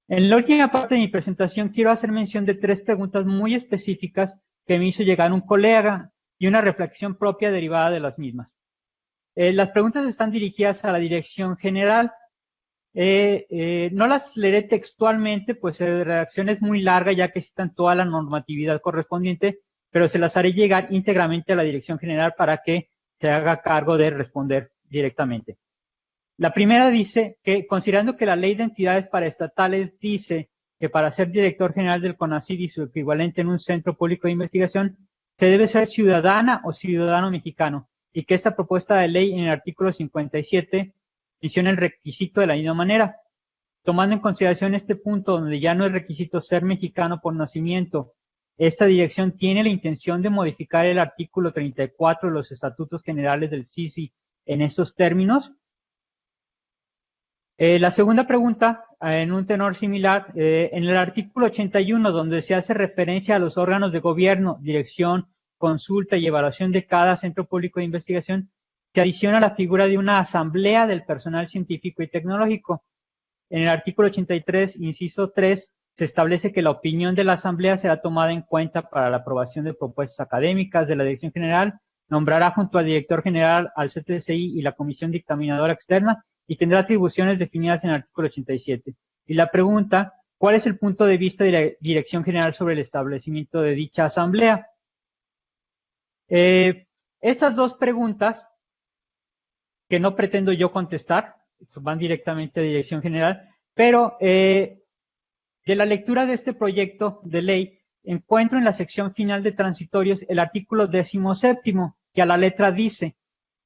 En la última parte de mi presentación quiero hacer mención de 3 preguntas muy específicas que me hizo llegar un colega y una reflexión propia derivada de las mismas. Las preguntas están dirigidas a la Dirección General. No las leeré textualmente, pues la redacción es muy larga ya que citan toda la normatividad correspondiente, pero se las haré llegar íntegramente a la Dirección General para que se haga cargo de responder directamente. La primera dice que, considerando que la Ley de Entidades Paraestatales dice que para ser director general del CONACYT y su equivalente en un centro público de investigación, se debe ser ciudadana o ciudadano mexicano, y que esta propuesta de ley en el artículo 57 menciona el requisito de la misma manera. Tomando en consideración este punto donde ya no es requisito ser mexicano por nacimiento, esta dirección tiene la intención de modificar el artículo 34 de los Estatutos Generales del CICI en estos términos. La segunda pregunta, en un tenor similar, en el artículo 81, donde se hace referencia a los órganos de gobierno, dirección, consulta y evaluación de cada centro público de investigación, se adiciona la figura de una asamblea del personal científico y tecnológico. En el artículo 83, inciso 3, se establece que la opinión de la asamblea será tomada en cuenta para la aprobación de propuestas académicas de la Dirección General, nombrará junto al director general al CTCI y la comisión dictaminadora externa y tendrá atribuciones definidas en el artículo 87. Y la pregunta, ¿cuál es el punto de vista de la Dirección General sobre el establecimiento de dicha asamblea? Estas dos preguntas, que no pretendo yo contestar, van directamente a Dirección General, pero de la lectura de este proyecto de ley, encuentro en la sección final de transitorios el artículo 17, que a la letra dice: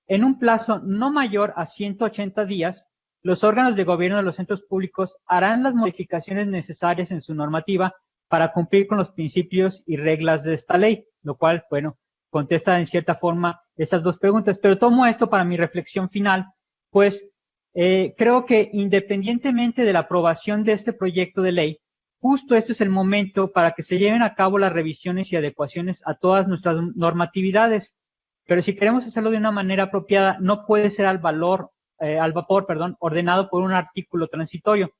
en un plazo no mayor a 180 días, los órganos de gobierno de los centros públicos harán las modificaciones necesarias en su normativa para cumplir con los principios y reglas de esta ley, lo cual, bueno, contesta en cierta forma esas dos preguntas. Pero tomo esto para mi reflexión final, pues creo que independientemente de la aprobación de este proyecto de ley, justo este es el momento para que se lleven a cabo las revisiones y adecuaciones a todas nuestras normatividades. Pero si queremos hacerlo de una manera apropiada, no puede ser al vapor, ordenado por un artículo transitorio.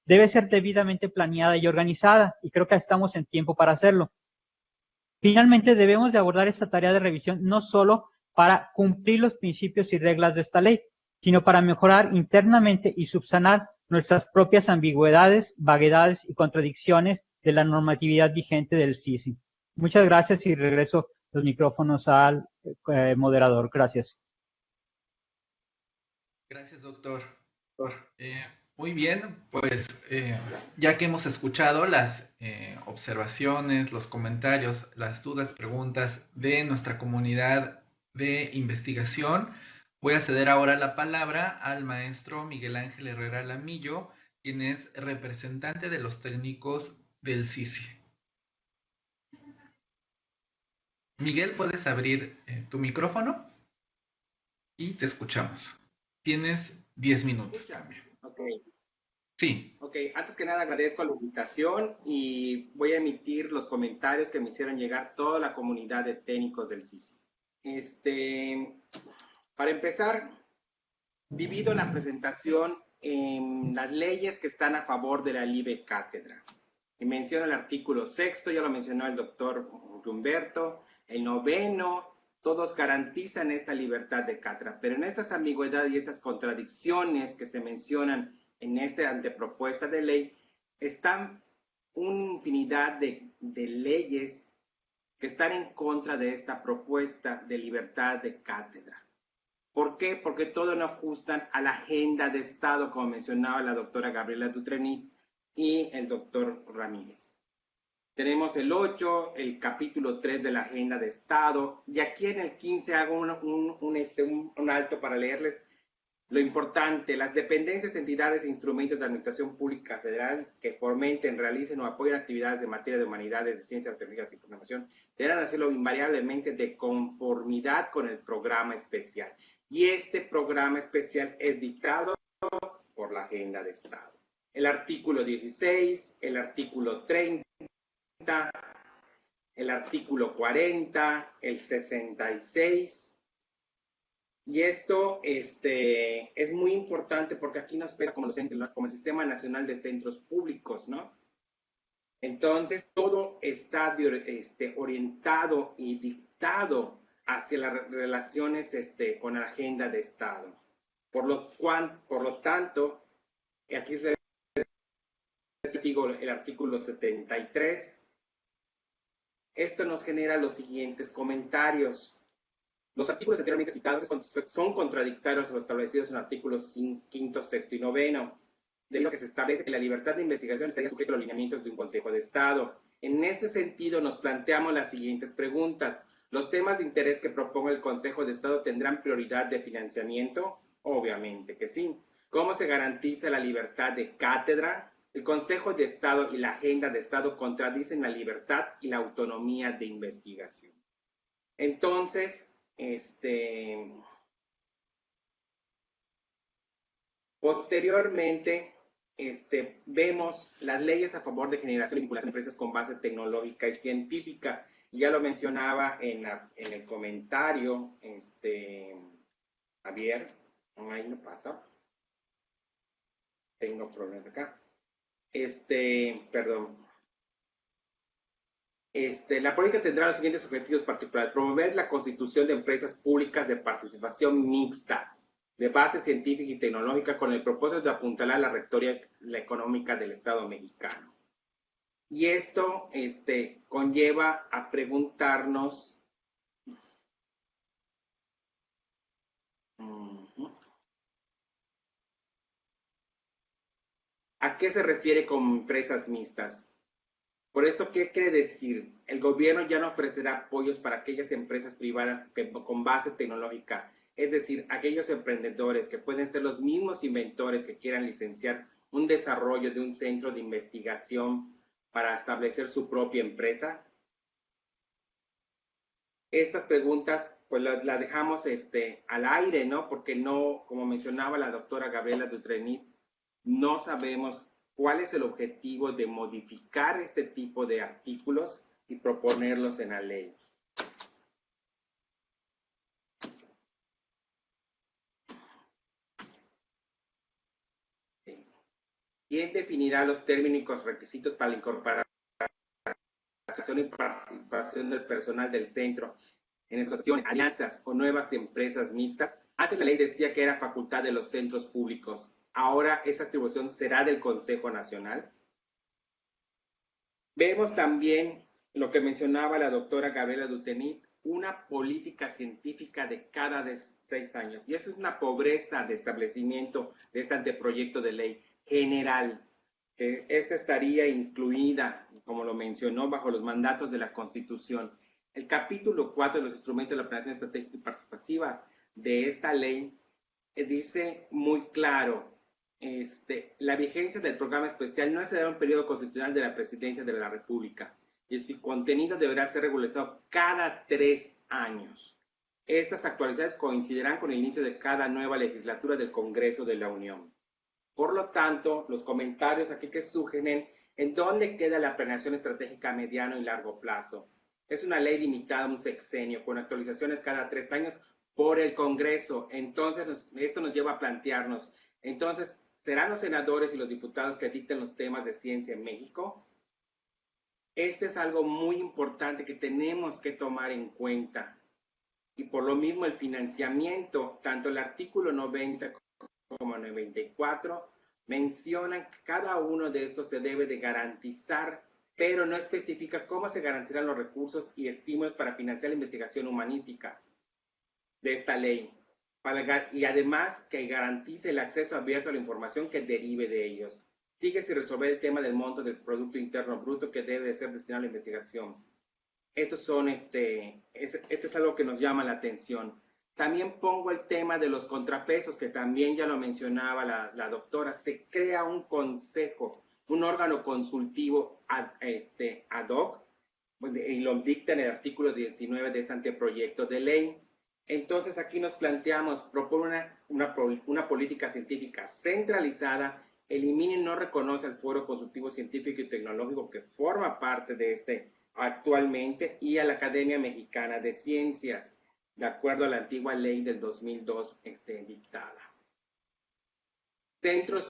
Debe ser debidamente planeada y organizada, y creo que estamos en tiempo para hacerlo. Finalmente, debemos de abordar esta tarea de revisión no solo para cumplir los principios y reglas de esta ley, sino para mejorar internamente y subsanar nuestras propias ambigüedades, vaguedades y contradicciones de la normatividad vigente del CICI. Muchas gracias y regreso los micrófonos al moderador. Gracias. Gracias, doctor. Muy bien, pues ya que hemos escuchado las observaciones, los comentarios, las dudas, preguntas de nuestra comunidad de investigación, voy a ceder ahora la palabra al maestro Miguel Ángel Herrera Lamillo, quien es representante de los técnicos del CICI. Miguel, ¿puedes abrir tu micrófono? Y te escuchamos. Tienes 10 minutos también. Ok. Sí. Ok, antes que nada agradezco la invitación y voy a emitir los comentarios que me hicieron llegar toda la comunidad de técnicos del CICI. Para empezar, divido la presentación en las leyes que están a favor de la LIBE Cátedra. Y menciono el artículo 6, ya lo mencionó el doctor Humberto, el 9, todos garantizan esta libertad de cátedra, pero en estas ambigüedades y estas contradicciones que se mencionan en esta antepropuesta de ley, están una infinidad de leyes que están en contra de esta propuesta de libertad de cátedra. ¿Por qué? Porque todos no ajustan a la agenda de Estado, como mencionaba la doctora Gabriela Dutrenit y el doctor Ramírez. Tenemos el 8, el capítulo 3 de la agenda de Estado, y aquí en el 15 hago un alto para leerles lo importante: las dependencias, entidades e instrumentos de administración pública federal que fomenten, realicen o apoyen actividades de materia de humanidades, de ciencias, tecnologías y programación deberán hacerlo invariablemente de conformidad con el programa especial. Y este programa especial es dictado por la agenda de Estado. El artículo 16, el artículo 30, el artículo 40, el 66. Y esto es muy importante porque aquí nos pega como el Sistema Nacional de Centros Públicos, ¿no? Entonces, todo está orientado y dictado hacia las relaciones con la agenda de Estado. Por lo tanto, aquí sigo el artículo 73. Esto nos genera los siguientes comentarios. Los artículos anteriormente citados son contradictorios a los establecidos en artículos 5, 6 y 9, debido a que se establece que la libertad de investigación estaría sujeta a los lineamientos de un Consejo de Estado. En este sentido, nos planteamos las siguientes preguntas. ¿Los temas de interés que proponga el Consejo de Estado tendrán prioridad de financiamiento? Obviamente que sí. ¿Cómo se garantiza la libertad de cátedra? El Consejo de Estado y la Agenda de Estado contradicen la libertad y la autonomía de investigación. Entonces, posteriormente, vemos las leyes a favor de generación y vinculación de empresas con base tecnológica y científica. Ya lo mencionaba en el comentario, Javier, ahí no pasa. Tengo problemas acá. Perdón. La política tendrá los siguientes objetivos particulares: promover la constitución de empresas públicas de participación mixta, de base científica y tecnológica, con el propósito de apuntalar la rectoría económica del Estado mexicano. Y esto conlleva a preguntarnos ¿a qué se refiere con empresas mixtas? Por esto, ¿qué quiere decir? El gobierno ya no ofrecerá apoyos para aquellas empresas privadas con base tecnológica, es decir, aquellos emprendedores que pueden ser los mismos inventores que quieran licenciar un desarrollo de un centro de investigación para establecer su propia empresa. Estas preguntas pues las dejamos al aire, ¿no? Porque no, como mencionaba la doctora Gabriela Dutrenit, no sabemos cuál es el objetivo de modificar este tipo de artículos y proponerlos en la ley. ¿Quién definirá los términos requisitos para la incorporación y participación del personal del centro en asociaciones, alianzas o nuevas empresas mixtas? Antes la ley decía que era facultad de los centros públicos. Ahora esa atribución será del Consejo Nacional. Vemos también lo que mencionaba la doctora Gabriela Dutrenit, una política científica de cada 6 años. Y eso es una pobreza de establecimiento de este anteproyecto de ley general. Esta estaría incluida, como lo mencionó, bajo los mandatos de la Constitución. El capítulo 4 de los instrumentos de la planeación estratégica y participativa de esta ley dice muy claro, la vigencia del programa especial no excederá un periodo constitucional de la presidencia de la República y su contenido deberá ser regularizado cada 3 años. Estas actualizaciones coincidirán con el inicio de cada nueva legislatura del Congreso de la Unión. Por lo tanto, los comentarios aquí que sugieren en dónde queda la planeación estratégica a mediano y largo plazo. Es una ley limitada a un sexenio con actualizaciones cada 3 años por el Congreso. Entonces, esto nos lleva a plantearnos, entonces, ¿serán los senadores y los diputados que dicten los temas de ciencia en México? Este es algo muy importante que tenemos que tomar en cuenta. Y por lo mismo el financiamiento, tanto el artículo 90 como 94, mencionan que cada uno de estos se debe de garantizar, pero no especifica cómo se garantizarán los recursos y estímulos para financiar la investigación humanística de esta ley. Y además que garantice el acceso abierto a la información que derive de ellos. Sigue sin resolver el tema del monto del Producto Interno Bruto que debe de ser destinado a la investigación. Esto es algo que nos llama la atención. También pongo el tema de los contrapesos, que también ya lo mencionaba la doctora. Se crea un consejo, un órgano consultivo ad hoc, y lo dicta en el artículo 19 de este anteproyecto de ley. Entonces aquí nos planteamos, propone una política científica centralizada, elimina y no reconoce al Foro Consultivo Científico y Tecnológico que forma parte de actualmente y a la Academia Mexicana de Ciencias, de acuerdo a la antigua ley del 2002 dictada. Centros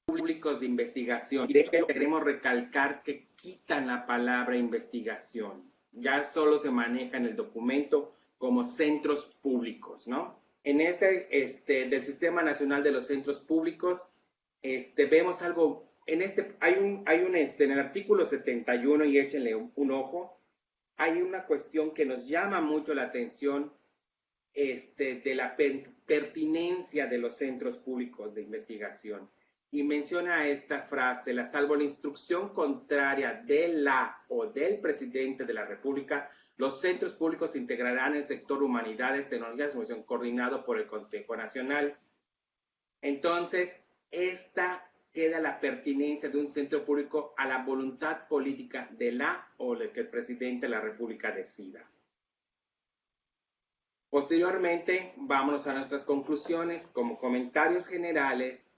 públicos de investigación. Y de hecho queremos recalcar que quitan la palabra investigación. ya solo se maneja en el documento como centros públicos, ¿no? En del Sistema Nacional de los Centros Públicos, vemos algo, en en el artículo 71, y échenle un ojo, hay una cuestión que nos llama mucho la atención, de la pertinencia de los centros públicos de investigación. Y menciona esta frase: salvo la instrucción contraria de la o del presidente de la República, los centros públicos se integrarán en el sector Humanidades, Tecnologías y Información, coordinado por el Consejo Nacional. Entonces, esta queda la pertinencia de un centro público a la voluntad política de la o del que el presidente de la República decida. Posteriormente, vámonos a nuestras conclusiones. Como comentarios generales,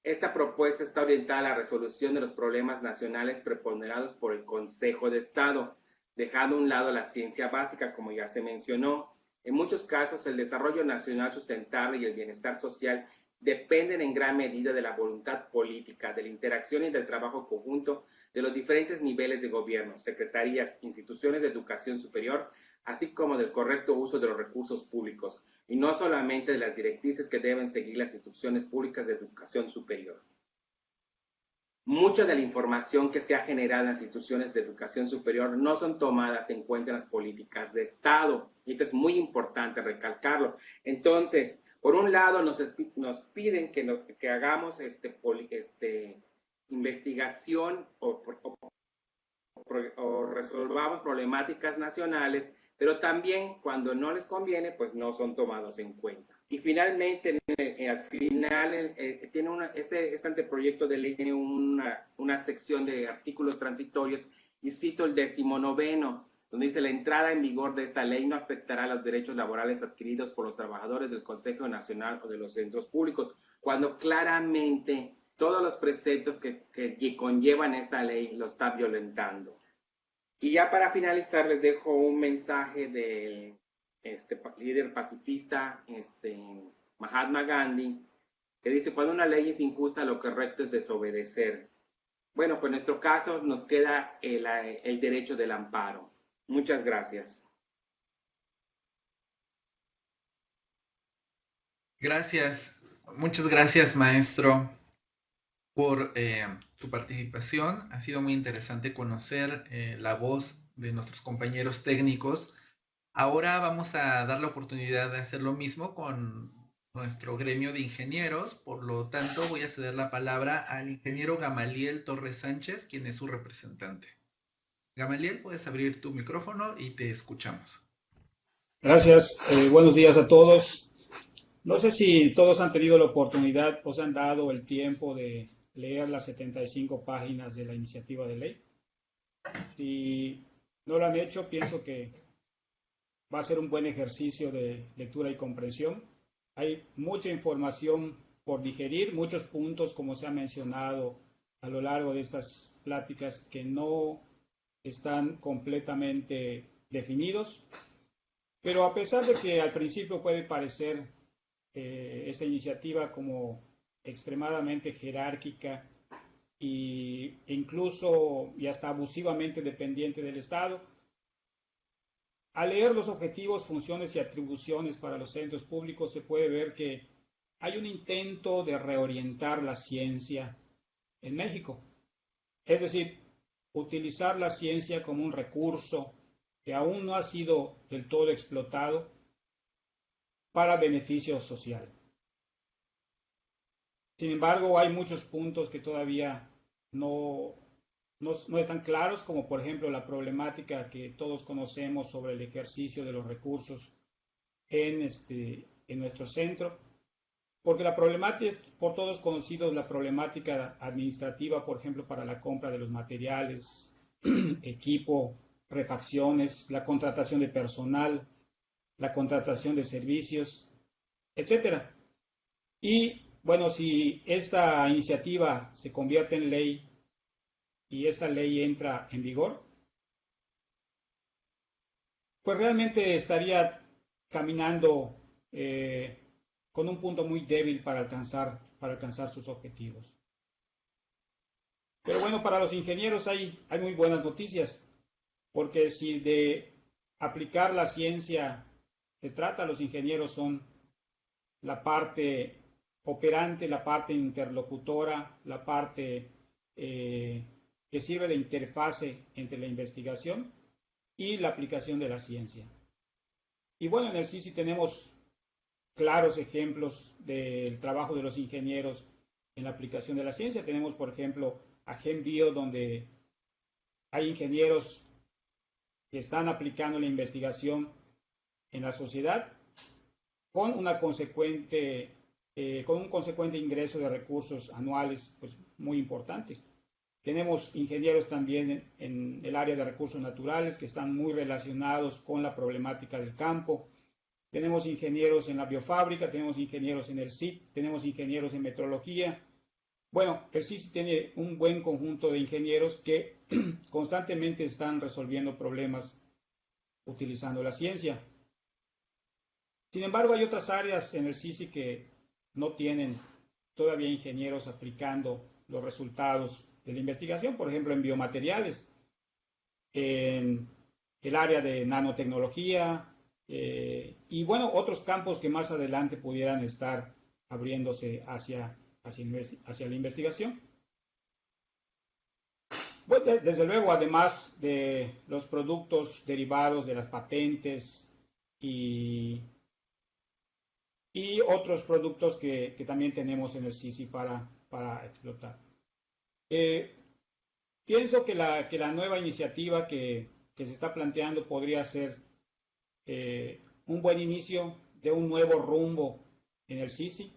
esta propuesta está orientada a la resolución de los problemas nacionales preponderados por el Consejo de Estado, dejando a un lado la ciencia básica, como ya se mencionó. En muchos casos, el desarrollo nacional sustentable y el bienestar social dependen en gran medida de la voluntad política, de la interacción y del trabajo conjunto de los diferentes niveles de gobierno, secretarías, instituciones de educación superior, así como del correcto uso de los recursos públicos, y no solamente de las directrices que deben seguir las instituciones públicas de educación superior. Mucha de la información que se ha generado en las instituciones de educación superior no son tomadas en cuenta en las políticas de Estado, y esto es muy importante recalcarlo. Entonces, por un lado, nos piden que hagamos investigación o resolvamos problemáticas nacionales, pero también cuando no les conviene, pues no son tomados en cuenta. Y finalmente, al final, tiene este anteproyecto de ley tiene una sección de artículos transitorios, y cito el 19º, donde dice: la entrada en vigor de esta ley no afectará los derechos laborales adquiridos por los trabajadores del Consejo Nacional o de los centros públicos, cuando claramente todos los preceptos que conllevan esta ley lo está violentando. Y ya para finalizar, les dejo un mensaje del líder pacifista Mahatma Gandhi, que dice: cuando una ley es injusta, lo correcto es desobedecer. Bueno, pues en nuestro caso nos queda el derecho del amparo. Muchas gracias. Gracias, muchas gracias, maestro, por tu participación. Ha sido muy interesante conocer la voz de nuestros compañeros técnicos. Ahora vamos a dar la oportunidad de hacer lo mismo con nuestro gremio de ingenieros. Por lo tanto, voy a ceder la palabra al ingeniero Gamaliel Torres Sánchez, quien es su representante. Gamaliel, puedes abrir tu micrófono y te escuchamos. Gracias. Buenos días a todos. No sé si todos han tenido la oportunidad o se han dado el tiempo de leer las 75 páginas de la iniciativa de ley. Si no lo han hecho, pienso que va a ser un buen ejercicio de lectura y comprensión. Hay mucha información por digerir, muchos puntos, como se ha mencionado a lo largo de estas pláticas, que no están completamente definidos. Pero a pesar de que al principio puede parecer esta iniciativa como extremadamente jerárquica e incluso y hasta abusivamente dependiente del Estado, al leer los objetivos, funciones y atribuciones para los centros públicos se puede ver que hay un intento de reorientar la ciencia en México. Es decir, utilizar la ciencia como un recurso que aún no ha sido del todo explotado para beneficio social. Sin embargo, hay muchos puntos que todavía no están claros, como por ejemplo la problemática que todos conocemos sobre el ejercicio de los recursos en nuestro centro, porque la problemática es por todos conocidos, la problemática administrativa, por ejemplo, para la compra de los materiales, equipo, refacciones, la contratación de personal, la contratación de servicios, etc. Y bueno, si esta iniciativa se convierte en ley y esta ley entra en vigor, pues realmente estaría caminando con un punto muy débil para alcanzar sus objetivos. Pero bueno, para los ingenieros hay muy buenas noticias. porque si de aplicar la ciencia se trata, los ingenieros son la parte operante, la parte interlocutora, la parte que sirve de interfase entre la investigación y la aplicación de la ciencia. Y bueno, en el CICI tenemos claros ejemplos del trabajo de los ingenieros en la aplicación de la ciencia. Tenemos, por ejemplo, a GenBio, donde hay ingenieros que están aplicando la investigación en la sociedad con un consecuente ingreso de recursos anuales pues, muy importante. Tenemos ingenieros también en el área de recursos naturales que están muy relacionados con la problemática del campo. Tenemos ingenieros en la biofábrica, tenemos ingenieros en el CIT, tenemos ingenieros en metrología. Bueno, el CIT tiene un buen conjunto de ingenieros que constantemente están resolviendo problemas utilizando la ciencia. Sin embargo, hay otras áreas en el CICI que no tienen todavía ingenieros aplicando los resultados de la investigación, por ejemplo, en biomateriales, en el área de nanotecnología y, bueno, otros campos que más adelante pudieran estar abriéndose hacia la investigación. Bueno, desde luego, además de los productos derivados de las patentes y otros productos que también tenemos en el CICI para explotar. Pienso que la nueva iniciativa que se está planteando podría ser un buen inicio de un nuevo rumbo en el CICI,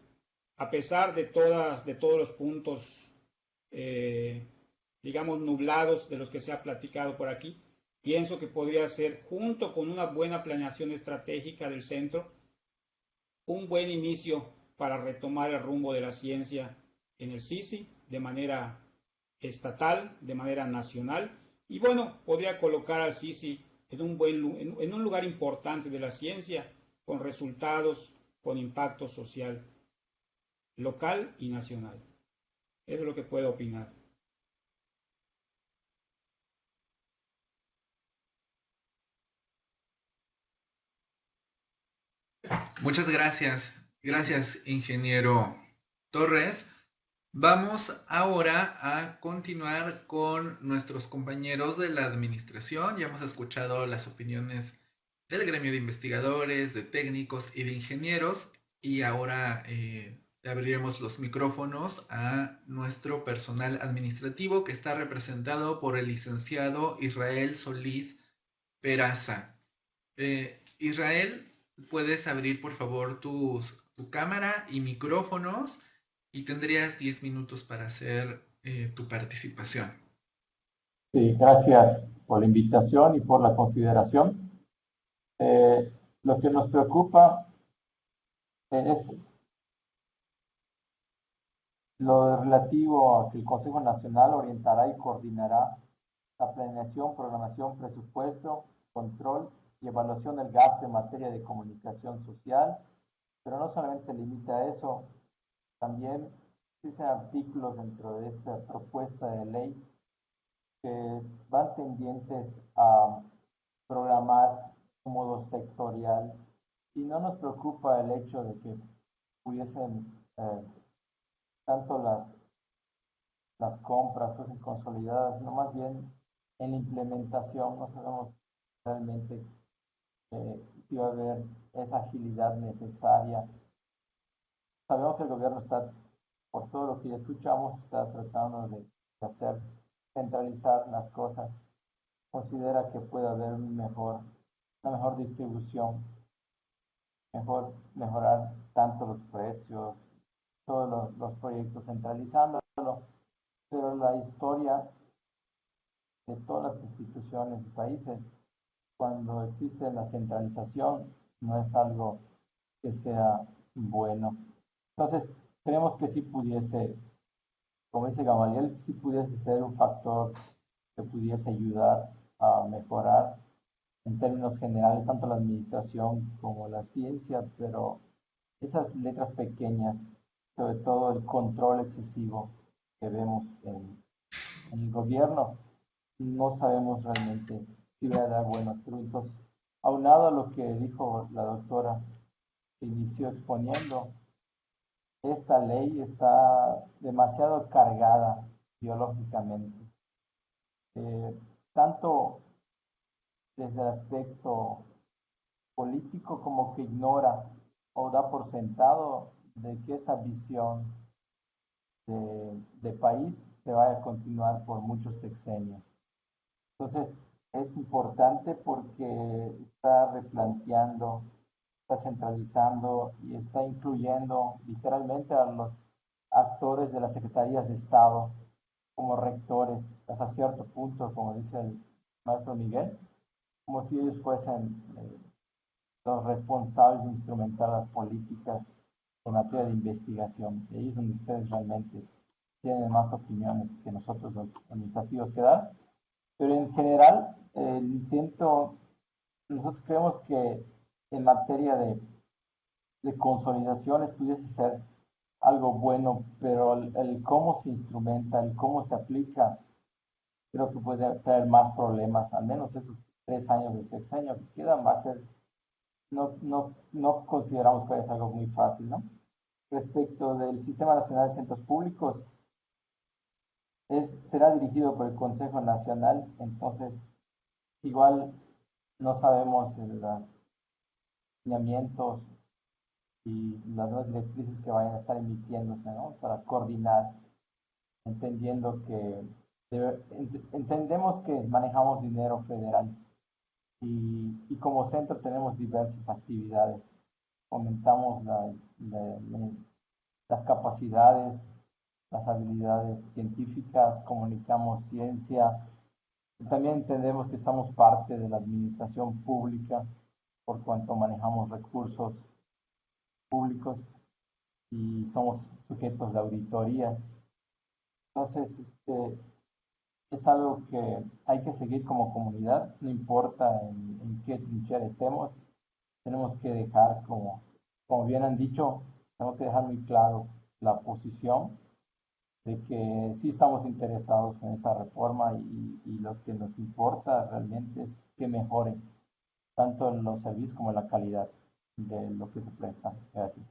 a pesar de todos los puntos, digamos, nublados de los que se ha platicado por aquí. Pienso que podría ser, junto con una buena planeación estratégica del centro, un buen inicio para retomar el rumbo de la ciencia en el CICI de manera estatal, de manera nacional, y bueno, podría colocar al CICI en un lugar importante de la ciencia, con resultados, con impacto social local y nacional. Eso es lo que puedo opinar. Muchas gracias. Gracias, ingeniero Torres. Vamos ahora a continuar con nuestros compañeros de la administración. Ya hemos escuchado las opiniones del gremio de investigadores, de técnicos y de ingenieros. Y ahora abriremos los micrófonos a nuestro personal administrativo, que está representado por el licenciado Israel Solís Peraza. Israel, puedes abrir por favor tu cámara y micrófonos y tendrías 10 minutos para hacer tu participación. Sí, gracias por la invitación y por la consideración. Lo que nos preocupa es lo relativo a que el Consejo Nacional orientará y coordinará la planeación, programación, presupuesto, control y evaluación del gasto en materia de comunicación social, pero no solamente se limita a eso, también existen artículos dentro de esta propuesta de ley que van tendientes a programar de modo sectorial y no nos preocupa el hecho de que pudiesen tanto las compras fuesen consolidadas, sino más bien en la implementación no sabemos realmente si va a haber esa agilidad necesaria. Sabemos que el gobierno está, por todo lo que ya escuchamos, está tratando de hacer centralizar las cosas. Considera que puede haber una mejor distribución, mejorar tanto los precios, todos los proyectos centralizándolo, pero la historia de todas las instituciones y países, cuando existe la centralización, no es algo que sea bueno. Entonces, creemos que sí pudiese, como dice Gamaliel, sí pudiese ser un factor que pudiese ayudar a mejorar en términos generales tanto la administración como la ciencia, pero esas letras pequeñas, sobre todo el control excesivo que vemos en el gobierno, no sabemos realmente sí va a dar buenos frutos. Aunado a lo que dijo la doctora que inició exponiendo, esta ley está demasiado cargada biológicamente, tanto desde el aspecto político como que ignora o da por sentado de que esta visión de país se vaya a continuar por muchos sexenios. Entonces, es importante porque está replanteando, está centralizando y está incluyendo literalmente a los actores de las secretarías de Estado como rectores, hasta cierto punto, como dice el maestro Miguel, como si ellos fuesen los responsables de instrumentar las políticas en materia de investigación. Y ahí es donde ustedes realmente tienen más opiniones que nosotros los administrativos que dar. Pero en general, el intento, nosotros creemos que en materia de consolidaciones pudiese ser algo bueno, pero el cómo se instrumenta, el cómo se aplica, creo que puede traer más problemas, al menos esos 3 años del sexenio que quedan va a ser, no consideramos que es algo muy fácil, ¿no? Respecto del Sistema Nacional de Centros Públicos, será dirigido por el Consejo Nacional, entonces igual no sabemos los lineamientos y las nuevas directrices que vayan a estar emitiéndose, ¿no? Para coordinar, entendiendo que entendemos que manejamos dinero federal y como centro tenemos diversas actividades. Fomentamos las capacidades, las habilidades científicas, comunicamos ciencia. También entendemos que estamos parte de la administración pública por cuanto manejamos recursos públicos y somos sujetos de auditorías. Entonces, es algo que hay que seguir como comunidad, no importa en qué trinchera estemos, tenemos que dejar, como bien han dicho, tenemos que dejar muy claro la posición de que sí estamos interesados en esa reforma y lo que nos importa realmente es que mejore tanto en los servicios como en la calidad de lo que se presta. Gracias.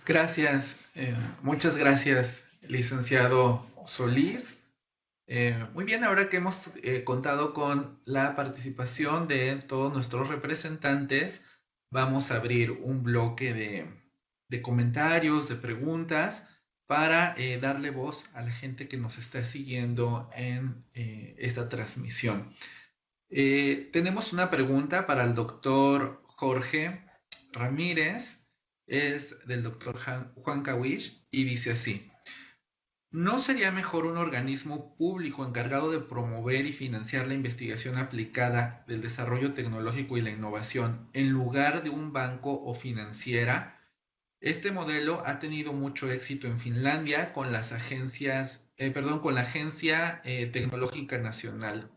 Gracias, muchas gracias, licenciado Solís. Muy bien, ahora que hemos contado con la participación de todos nuestros representantes, vamos a abrir un bloque de comentarios, de preguntas, para darle voz a la gente que nos está siguiendo en esta transmisión. Tenemos una pregunta para el doctor Jorge Ramírez, es del doctor Juan Cawish y dice así: ¿no sería mejor un organismo público encargado de promover y financiar la investigación aplicada del desarrollo tecnológico y la innovación en lugar de un banco o financiera? Este modelo ha tenido mucho éxito en Finlandia con las agencias, con la Agencia Tecnológica Nacional.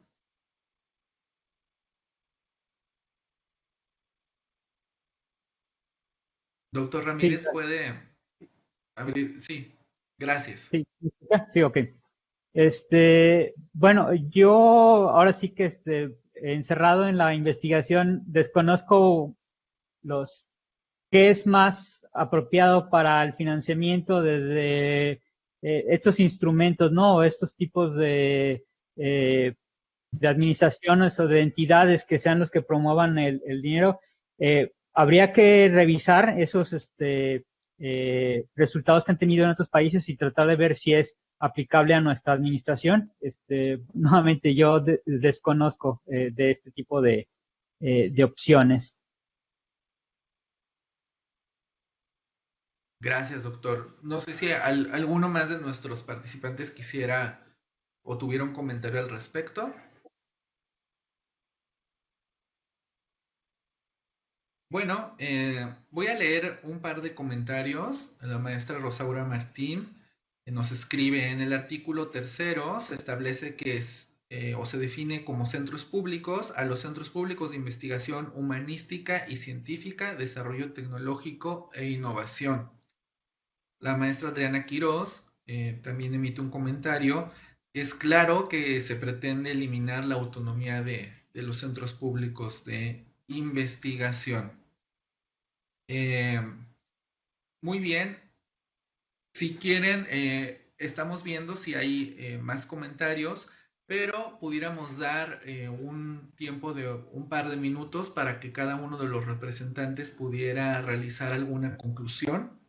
Doctor Ramírez, Sí, ¿puede abrir? Sí, gracias. sí, ok. Bueno, yo ahora sí que encerrado en la investigación, desconozco qué es más apropiado para el financiamiento desde estos instrumentos, ¿no? Estos tipos de administraciones o de entidades que sean los que promuevan el dinero. Habría que revisar esos resultados que han tenido en otros países y tratar de ver si es aplicable a nuestra administración. Nuevamente, yo desconozco de este tipo de opciones. Gracias, doctor. No sé si alguno más de nuestros participantes quisiera o tuviera un comentario al respecto. Bueno, voy a leer un par de comentarios. La maestra Rosaura Martín nos escribe: en el artículo 3º se establece que o se define como centros públicos a los centros públicos de investigación humanística y científica, desarrollo tecnológico e innovación. La maestra Adriana Quirós también emite un comentario. Es claro que se pretende eliminar la autonomía de los centros públicos de investigación. Muy bien. Si quieren, estamos viendo si hay más comentarios, pero pudiéramos dar un tiempo de un par de minutos para que cada uno de los representantes pudiera realizar alguna conclusión.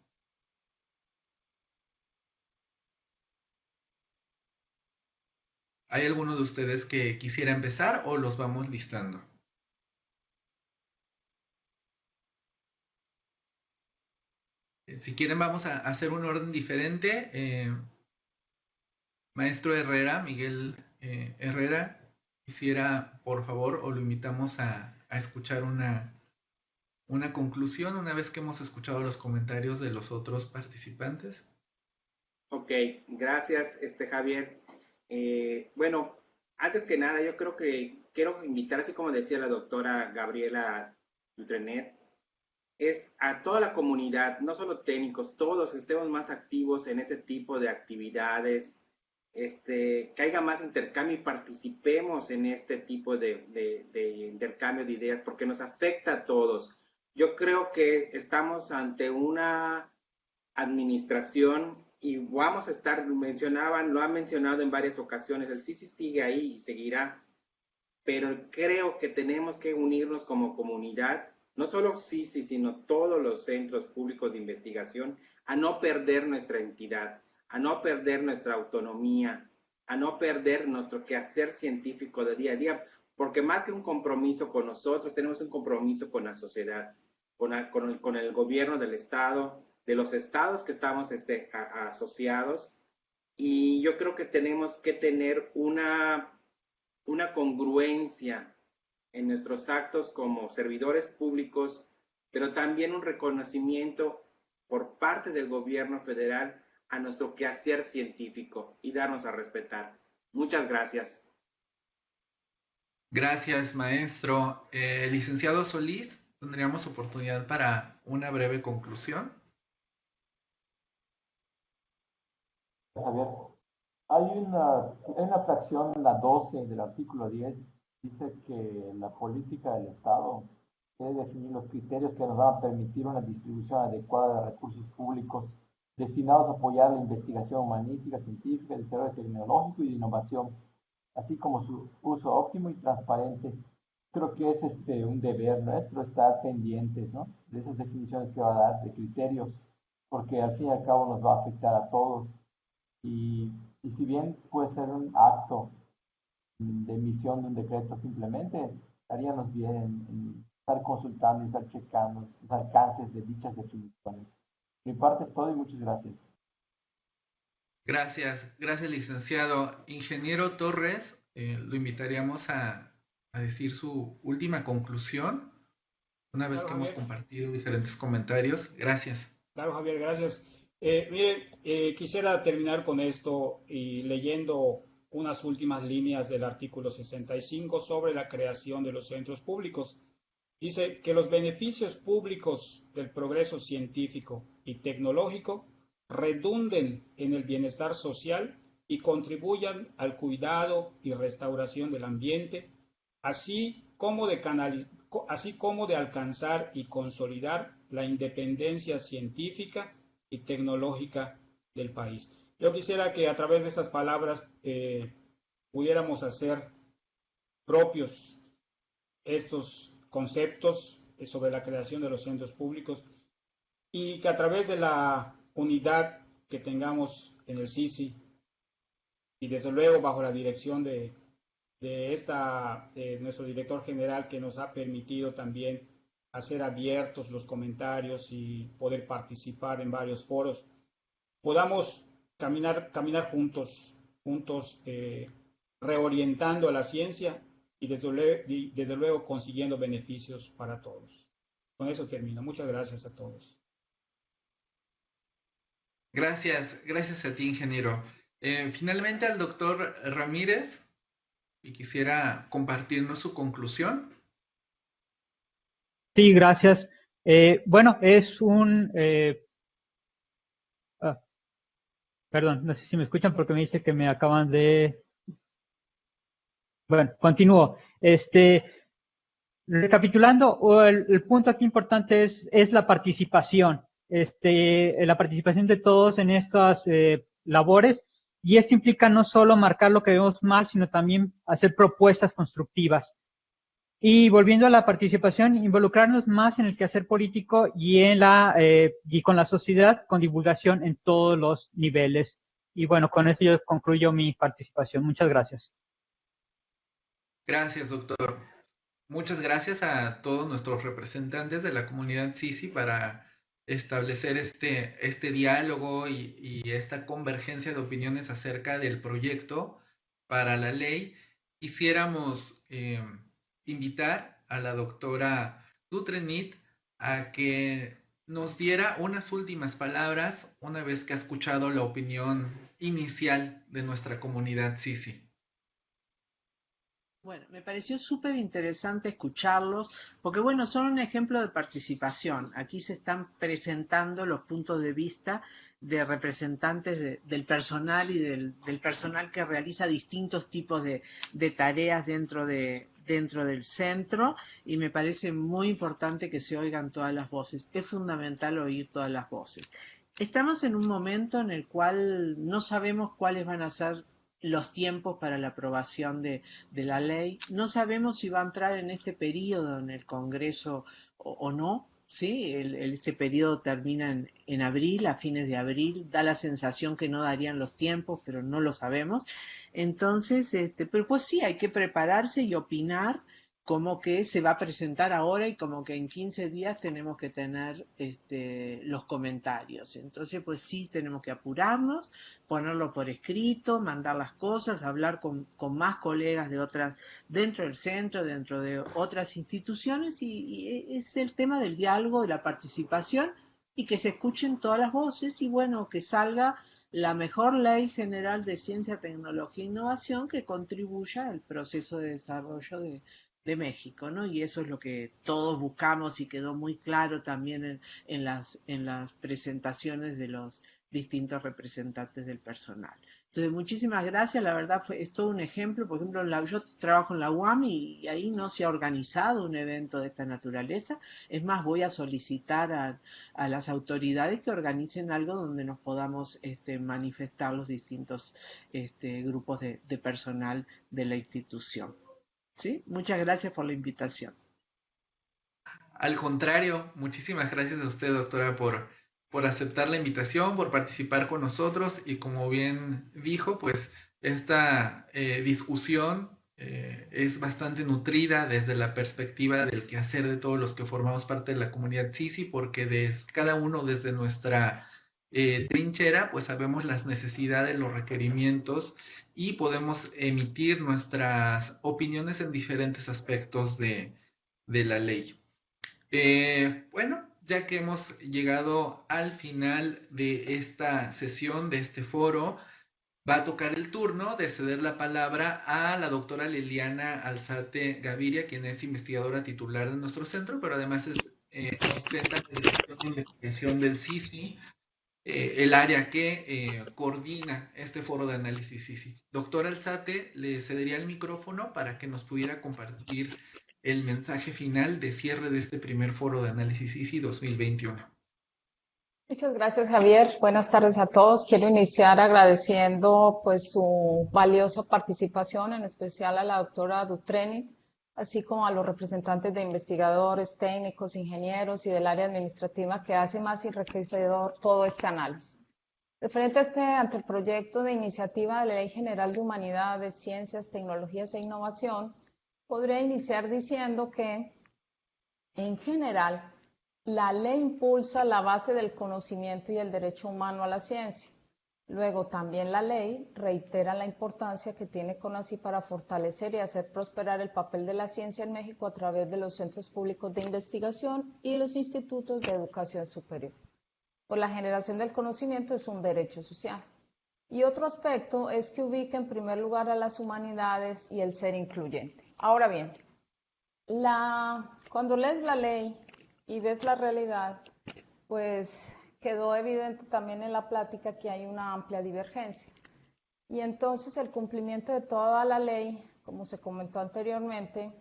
¿Hay alguno de ustedes que quisiera empezar o los vamos listando? Si quieren, vamos a hacer un orden diferente. Maestro Herrera, Miguel Herrera, quisiera, por favor, o lo invitamos a escuchar una conclusión una vez que hemos escuchado los comentarios de los otros participantes. Ok, gracias, Javier. Bueno, antes que nada, yo creo que quiero invitar, así como decía la doctora Gabriela Dutrenet, es a toda la comunidad, no solo técnicos, todos estemos más activos en este tipo de actividades, que haya más intercambio y participemos en este tipo de intercambio de ideas, porque nos afecta a todos. Yo creo que estamos ante una administración y vamos a estar, lo han mencionado en varias ocasiones, el CICI sigue ahí y seguirá, pero creo que tenemos que unirnos como comunidad, no solo CICI, sino todos los centros públicos de investigación, a no perder nuestra entidad, a no perder nuestra autonomía, a no perder nuestro quehacer científico de día a día, porque más que un compromiso con nosotros, tenemos un compromiso con la sociedad, con el gobierno del Estado, de los estados que estamos asociados, y yo creo que tenemos que tener una congruencia en nuestros actos como servidores públicos, pero también un reconocimiento por parte del gobierno federal a nuestro quehacer científico y darnos a respetar. Muchas gracias. Gracias, maestro. Licenciado Solís, ¿tendríamos oportunidad para una breve conclusión? Javier, hay una fracción, la 12 del artículo 10, dice que la política del Estado debe definir los criterios que nos van a permitir una distribución adecuada de recursos públicos destinados a apoyar la investigación humanística, científica, desarrollo tecnológico y de innovación, así como su uso óptimo y transparente. Creo que es un deber nuestro estar pendientes, ¿no?, de esas definiciones que va a dar, de criterios, porque al fin y al cabo nos va a afectar a todos. Y si bien puede ser un acto de emisión de un decreto, simplemente haríamos bien en estar consultando y estar checando los alcances de dichas definiciones. Mi parte es todo y muchas gracias. Gracias, licenciado. Ingeniero Torres, lo invitaríamos a decir su última conclusión, una vez que hemos compartido diferentes comentarios. Gracias. Claro, Javier, gracias. Quisiera terminar con esto y leyendo unas últimas líneas del artículo 65 sobre la creación de los centros públicos. Dice que los beneficios públicos del progreso científico y tecnológico redunden en el bienestar social y contribuyan al cuidado y restauración del ambiente, así como de alcanzar y consolidar la independencia científica y tecnológica del país. Yo quisiera que a través de estas palabras pudiéramos hacer propios estos conceptos sobre la creación de los centros públicos y que a través de la unidad que tengamos en el CICI y desde luego bajo la dirección de nuestro director general, que nos ha permitido también hacer abiertos los comentarios y poder participar en varios foros, podamos caminar juntos, reorientando a la ciencia y desde luego consiguiendo beneficios para todos. Con eso termino. Muchas gracias a todos. Gracias a ti, ingeniero. Finalmente al doctor Ramírez, si quisiera compartirnos su conclusión. Sí, gracias. Bueno, Perdón, no sé si me escuchan porque me dice que me acaban de... Bueno, continúo. Recapitulando, el punto aquí importante es la participación. La participación de todos en estas labores, y esto implica no solo marcar lo que vemos mal, sino también hacer propuestas constructivas. Y volviendo a la participación, involucrarnos más en el quehacer político y con la sociedad, con divulgación en todos los niveles. Y bueno, con eso yo concluyo mi participación. Muchas gracias. Gracias, doctor. Muchas gracias a todos nuestros representantes de la comunidad Sisi para establecer este diálogo y esta convergencia de opiniones acerca del proyecto para la ley. Quisiéramos invitar a la doctora Dutrenit a que nos diera unas últimas palabras una vez que ha escuchado la opinión inicial de nuestra comunidad Sisi. Bueno, me pareció súper interesante escucharlos, porque bueno, son un ejemplo de participación. Aquí se están presentando los puntos de vista de representantes del personal y del personal que realiza distintos tipos de tareas dentro del centro, y me parece muy importante que se oigan todas las voces. Es fundamental oír todas las voces. Estamos en un momento en el cual no sabemos cuáles van a ser los tiempos para la aprobación de la ley. No sabemos si va a entrar en este periodo en el Congreso o no. ¿Sí? Este periodo termina en abril, a fines de abril. Da la sensación que no darían los tiempos, pero no lo sabemos. Entonces, pero pues sí, hay que prepararse y opinar como que se va a presentar ahora y como que en 15 días tenemos que tener los comentarios. Entonces, pues sí, tenemos que apurarnos, ponerlo por escrito, mandar las cosas, hablar con más colegas de otras, dentro del centro, dentro de otras instituciones, y es el tema del diálogo, de la participación, y que se escuchen todas las voces, y bueno, que salga la mejor ley general de ciencia, tecnología e innovación que contribuya al proceso de desarrollo de México, ¿no? Y eso es lo que todos buscamos y quedó muy claro también en las presentaciones de los distintos representantes del personal. Entonces, muchísimas gracias, la verdad es todo un ejemplo. Por ejemplo, yo trabajo en la UAM y ahí no se ha organizado un evento de esta naturaleza. Es más, voy a solicitar a las autoridades que organicen algo donde nos podamos manifestar los distintos grupos de personal de la institución. ¿Sí? Muchas gracias por la invitación. Al contrario, muchísimas gracias a usted, doctora, por aceptar la invitación, por participar con nosotros y como bien dijo, pues esta discusión es bastante nutrida desde la perspectiva del quehacer de todos los que formamos parte de la comunidad Sisi, porque cada uno desde nuestra trinchera, pues sabemos las necesidades, los requerimientos y podemos emitir nuestras opiniones en diferentes aspectos de la ley. Bueno, ya que hemos llegado al final de esta sesión, de este foro, va a tocar el turno de ceder la palabra a la doctora Liliana Alzate Gaviria, quien es investigadora titular de nuestro centro, pero además ostenta la dirección de investigación del Sisi, el área que coordina este foro de análisis Sisi. Doctora Alzate, le cedería el micrófono para que nos pudiera compartir el mensaje final de cierre de este primer foro de análisis Sisi 2021. Muchas gracias, Javier. Buenas tardes a todos. Quiero iniciar agradeciendo pues su valiosa participación, en especial a la doctora Dutrenit, así como a los representantes de investigadores, técnicos, ingenieros y del área administrativa que hace más enriquecedor todo este análisis. Referente a este anteproyecto de iniciativa de la Ley General de Humanidades, Ciencias, Tecnologías e Innovación, podría iniciar diciendo que, en general, la ley impulsa la base del conocimiento y el derecho humano a la ciencia. Luego, también la ley reitera la importancia que tiene CONACYT para fortalecer y hacer prosperar el papel de la ciencia en México a través de los centros públicos de investigación y los institutos de educación superior. Pues la generación del conocimiento es un derecho social. Y otro aspecto es que ubica en primer lugar a las humanidades y el ser incluyente. Ahora bien, cuando lees la ley y ves la realidad, pues quedó evidente también en la plática que hay una amplia divergencia. Y entonces el cumplimiento de toda la ley, como se comentó anteriormente,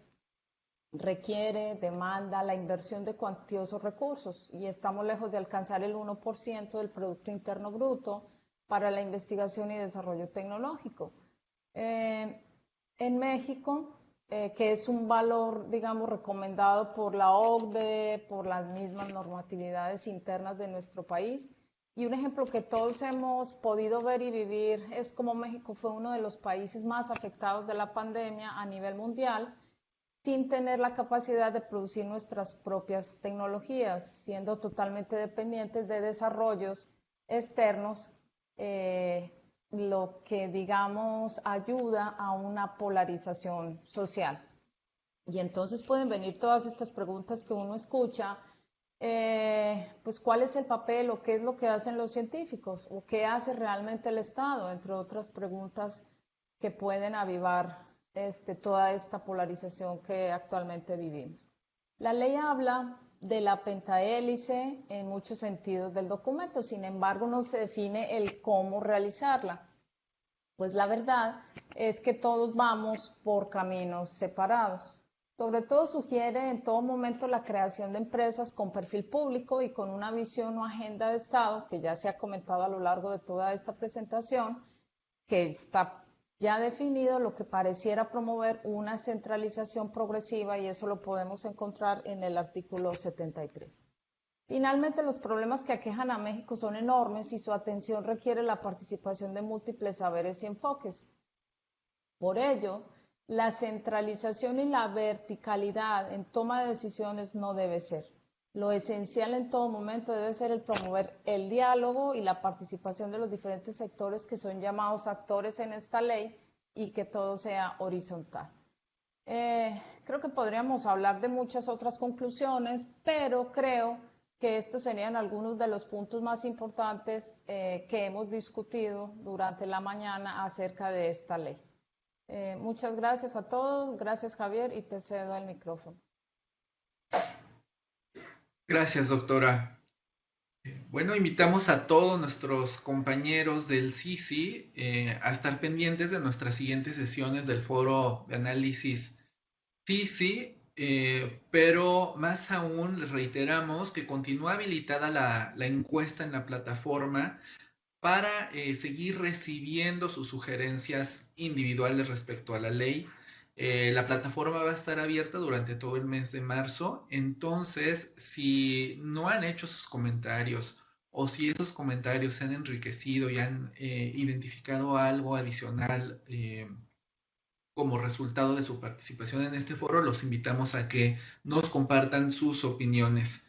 requiere, demanda la inversión de cuantiosos recursos y estamos lejos de alcanzar el 1% del Producto Interno Bruto para la investigación y desarrollo tecnológico. En México, que es un valor, digamos, recomendado por la OCDE, por las mismas normatividades internas de nuestro país. Y un ejemplo que todos hemos podido ver y vivir es cómo México fue uno de los países más afectados de la pandemia a nivel mundial, sin tener la capacidad de producir nuestras propias tecnologías, siendo totalmente dependientes de desarrollos externos, lo que, digamos, ayuda a una polarización social. Y entonces pueden venir todas estas preguntas que uno escucha, pues cuál es el papel o qué es lo que hacen los científicos o qué hace realmente el Estado, entre otras preguntas que pueden avivar toda esta polarización que actualmente vivimos. La ley habla de la pentahélice en muchos sentidos del documento, sin embargo no se define el cómo realizarla. Pues la verdad es que todos vamos por caminos separados. Sobre todo sugiere en todo momento la creación de empresas con perfil público y con una visión o agenda de Estado, que ya se ha comentado a lo largo de toda esta presentación, que está ya definido, lo que pareciera promover una centralización progresiva, y eso lo podemos encontrar en el artículo 73. Finalmente, los problemas que aquejan a México son enormes y su atención requiere la participación de múltiples saberes y enfoques. Por ello, la centralización y la verticalidad en toma de decisiones no debe ser. Lo esencial en todo momento debe ser el promover el diálogo y la participación de los diferentes sectores que son llamados actores en esta ley y que todo sea horizontal. Creo que podríamos hablar de muchas otras conclusiones, pero creo que estos serían algunos de los puntos más importantes que hemos discutido durante la mañana acerca de esta ley. Muchas gracias a todos, gracias Javier, y te cedo el micrófono. Gracias, doctora. Bueno, invitamos a todos nuestros compañeros del CICI a estar pendientes de nuestras siguientes sesiones del foro de análisis CICI, pero más aún les reiteramos que continúa habilitada la encuesta en la plataforma para seguir recibiendo sus sugerencias individuales respecto a la ley. La plataforma va a estar abierta durante todo el mes de marzo, entonces si no han hecho sus comentarios o si esos comentarios se han enriquecido y han identificado algo adicional como resultado de su participación en este foro, los invitamos a que nos compartan sus opiniones.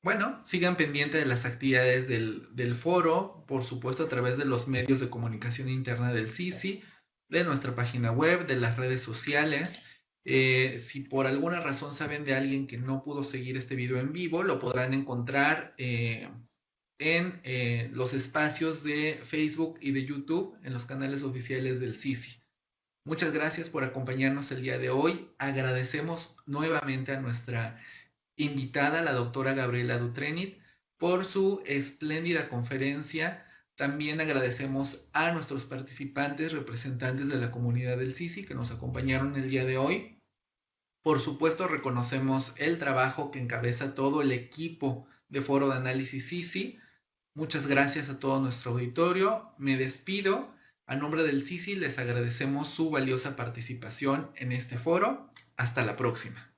Bueno, sigan pendientes de las actividades del foro, por supuesto a través de los medios de comunicación interna del CICI, de nuestra página web, de las redes sociales. Si por alguna razón saben de alguien que no pudo seguir este video en vivo, lo podrán encontrar en los espacios de Facebook y de YouTube, en los canales oficiales del CICI. Muchas gracias por acompañarnos el día de hoy. Agradecemos nuevamente a nuestra invitada, la doctora Gabriela Dutrenit, por su espléndida conferencia. También agradecemos a nuestros participantes, representantes de la comunidad del CICI que nos acompañaron el día de hoy. Por supuesto, reconocemos el trabajo que encabeza todo el equipo de Foro de Análisis CICI. Muchas gracias a todo nuestro auditorio. Me despido. A nombre del CICI les agradecemos su valiosa participación en este foro. Hasta la próxima.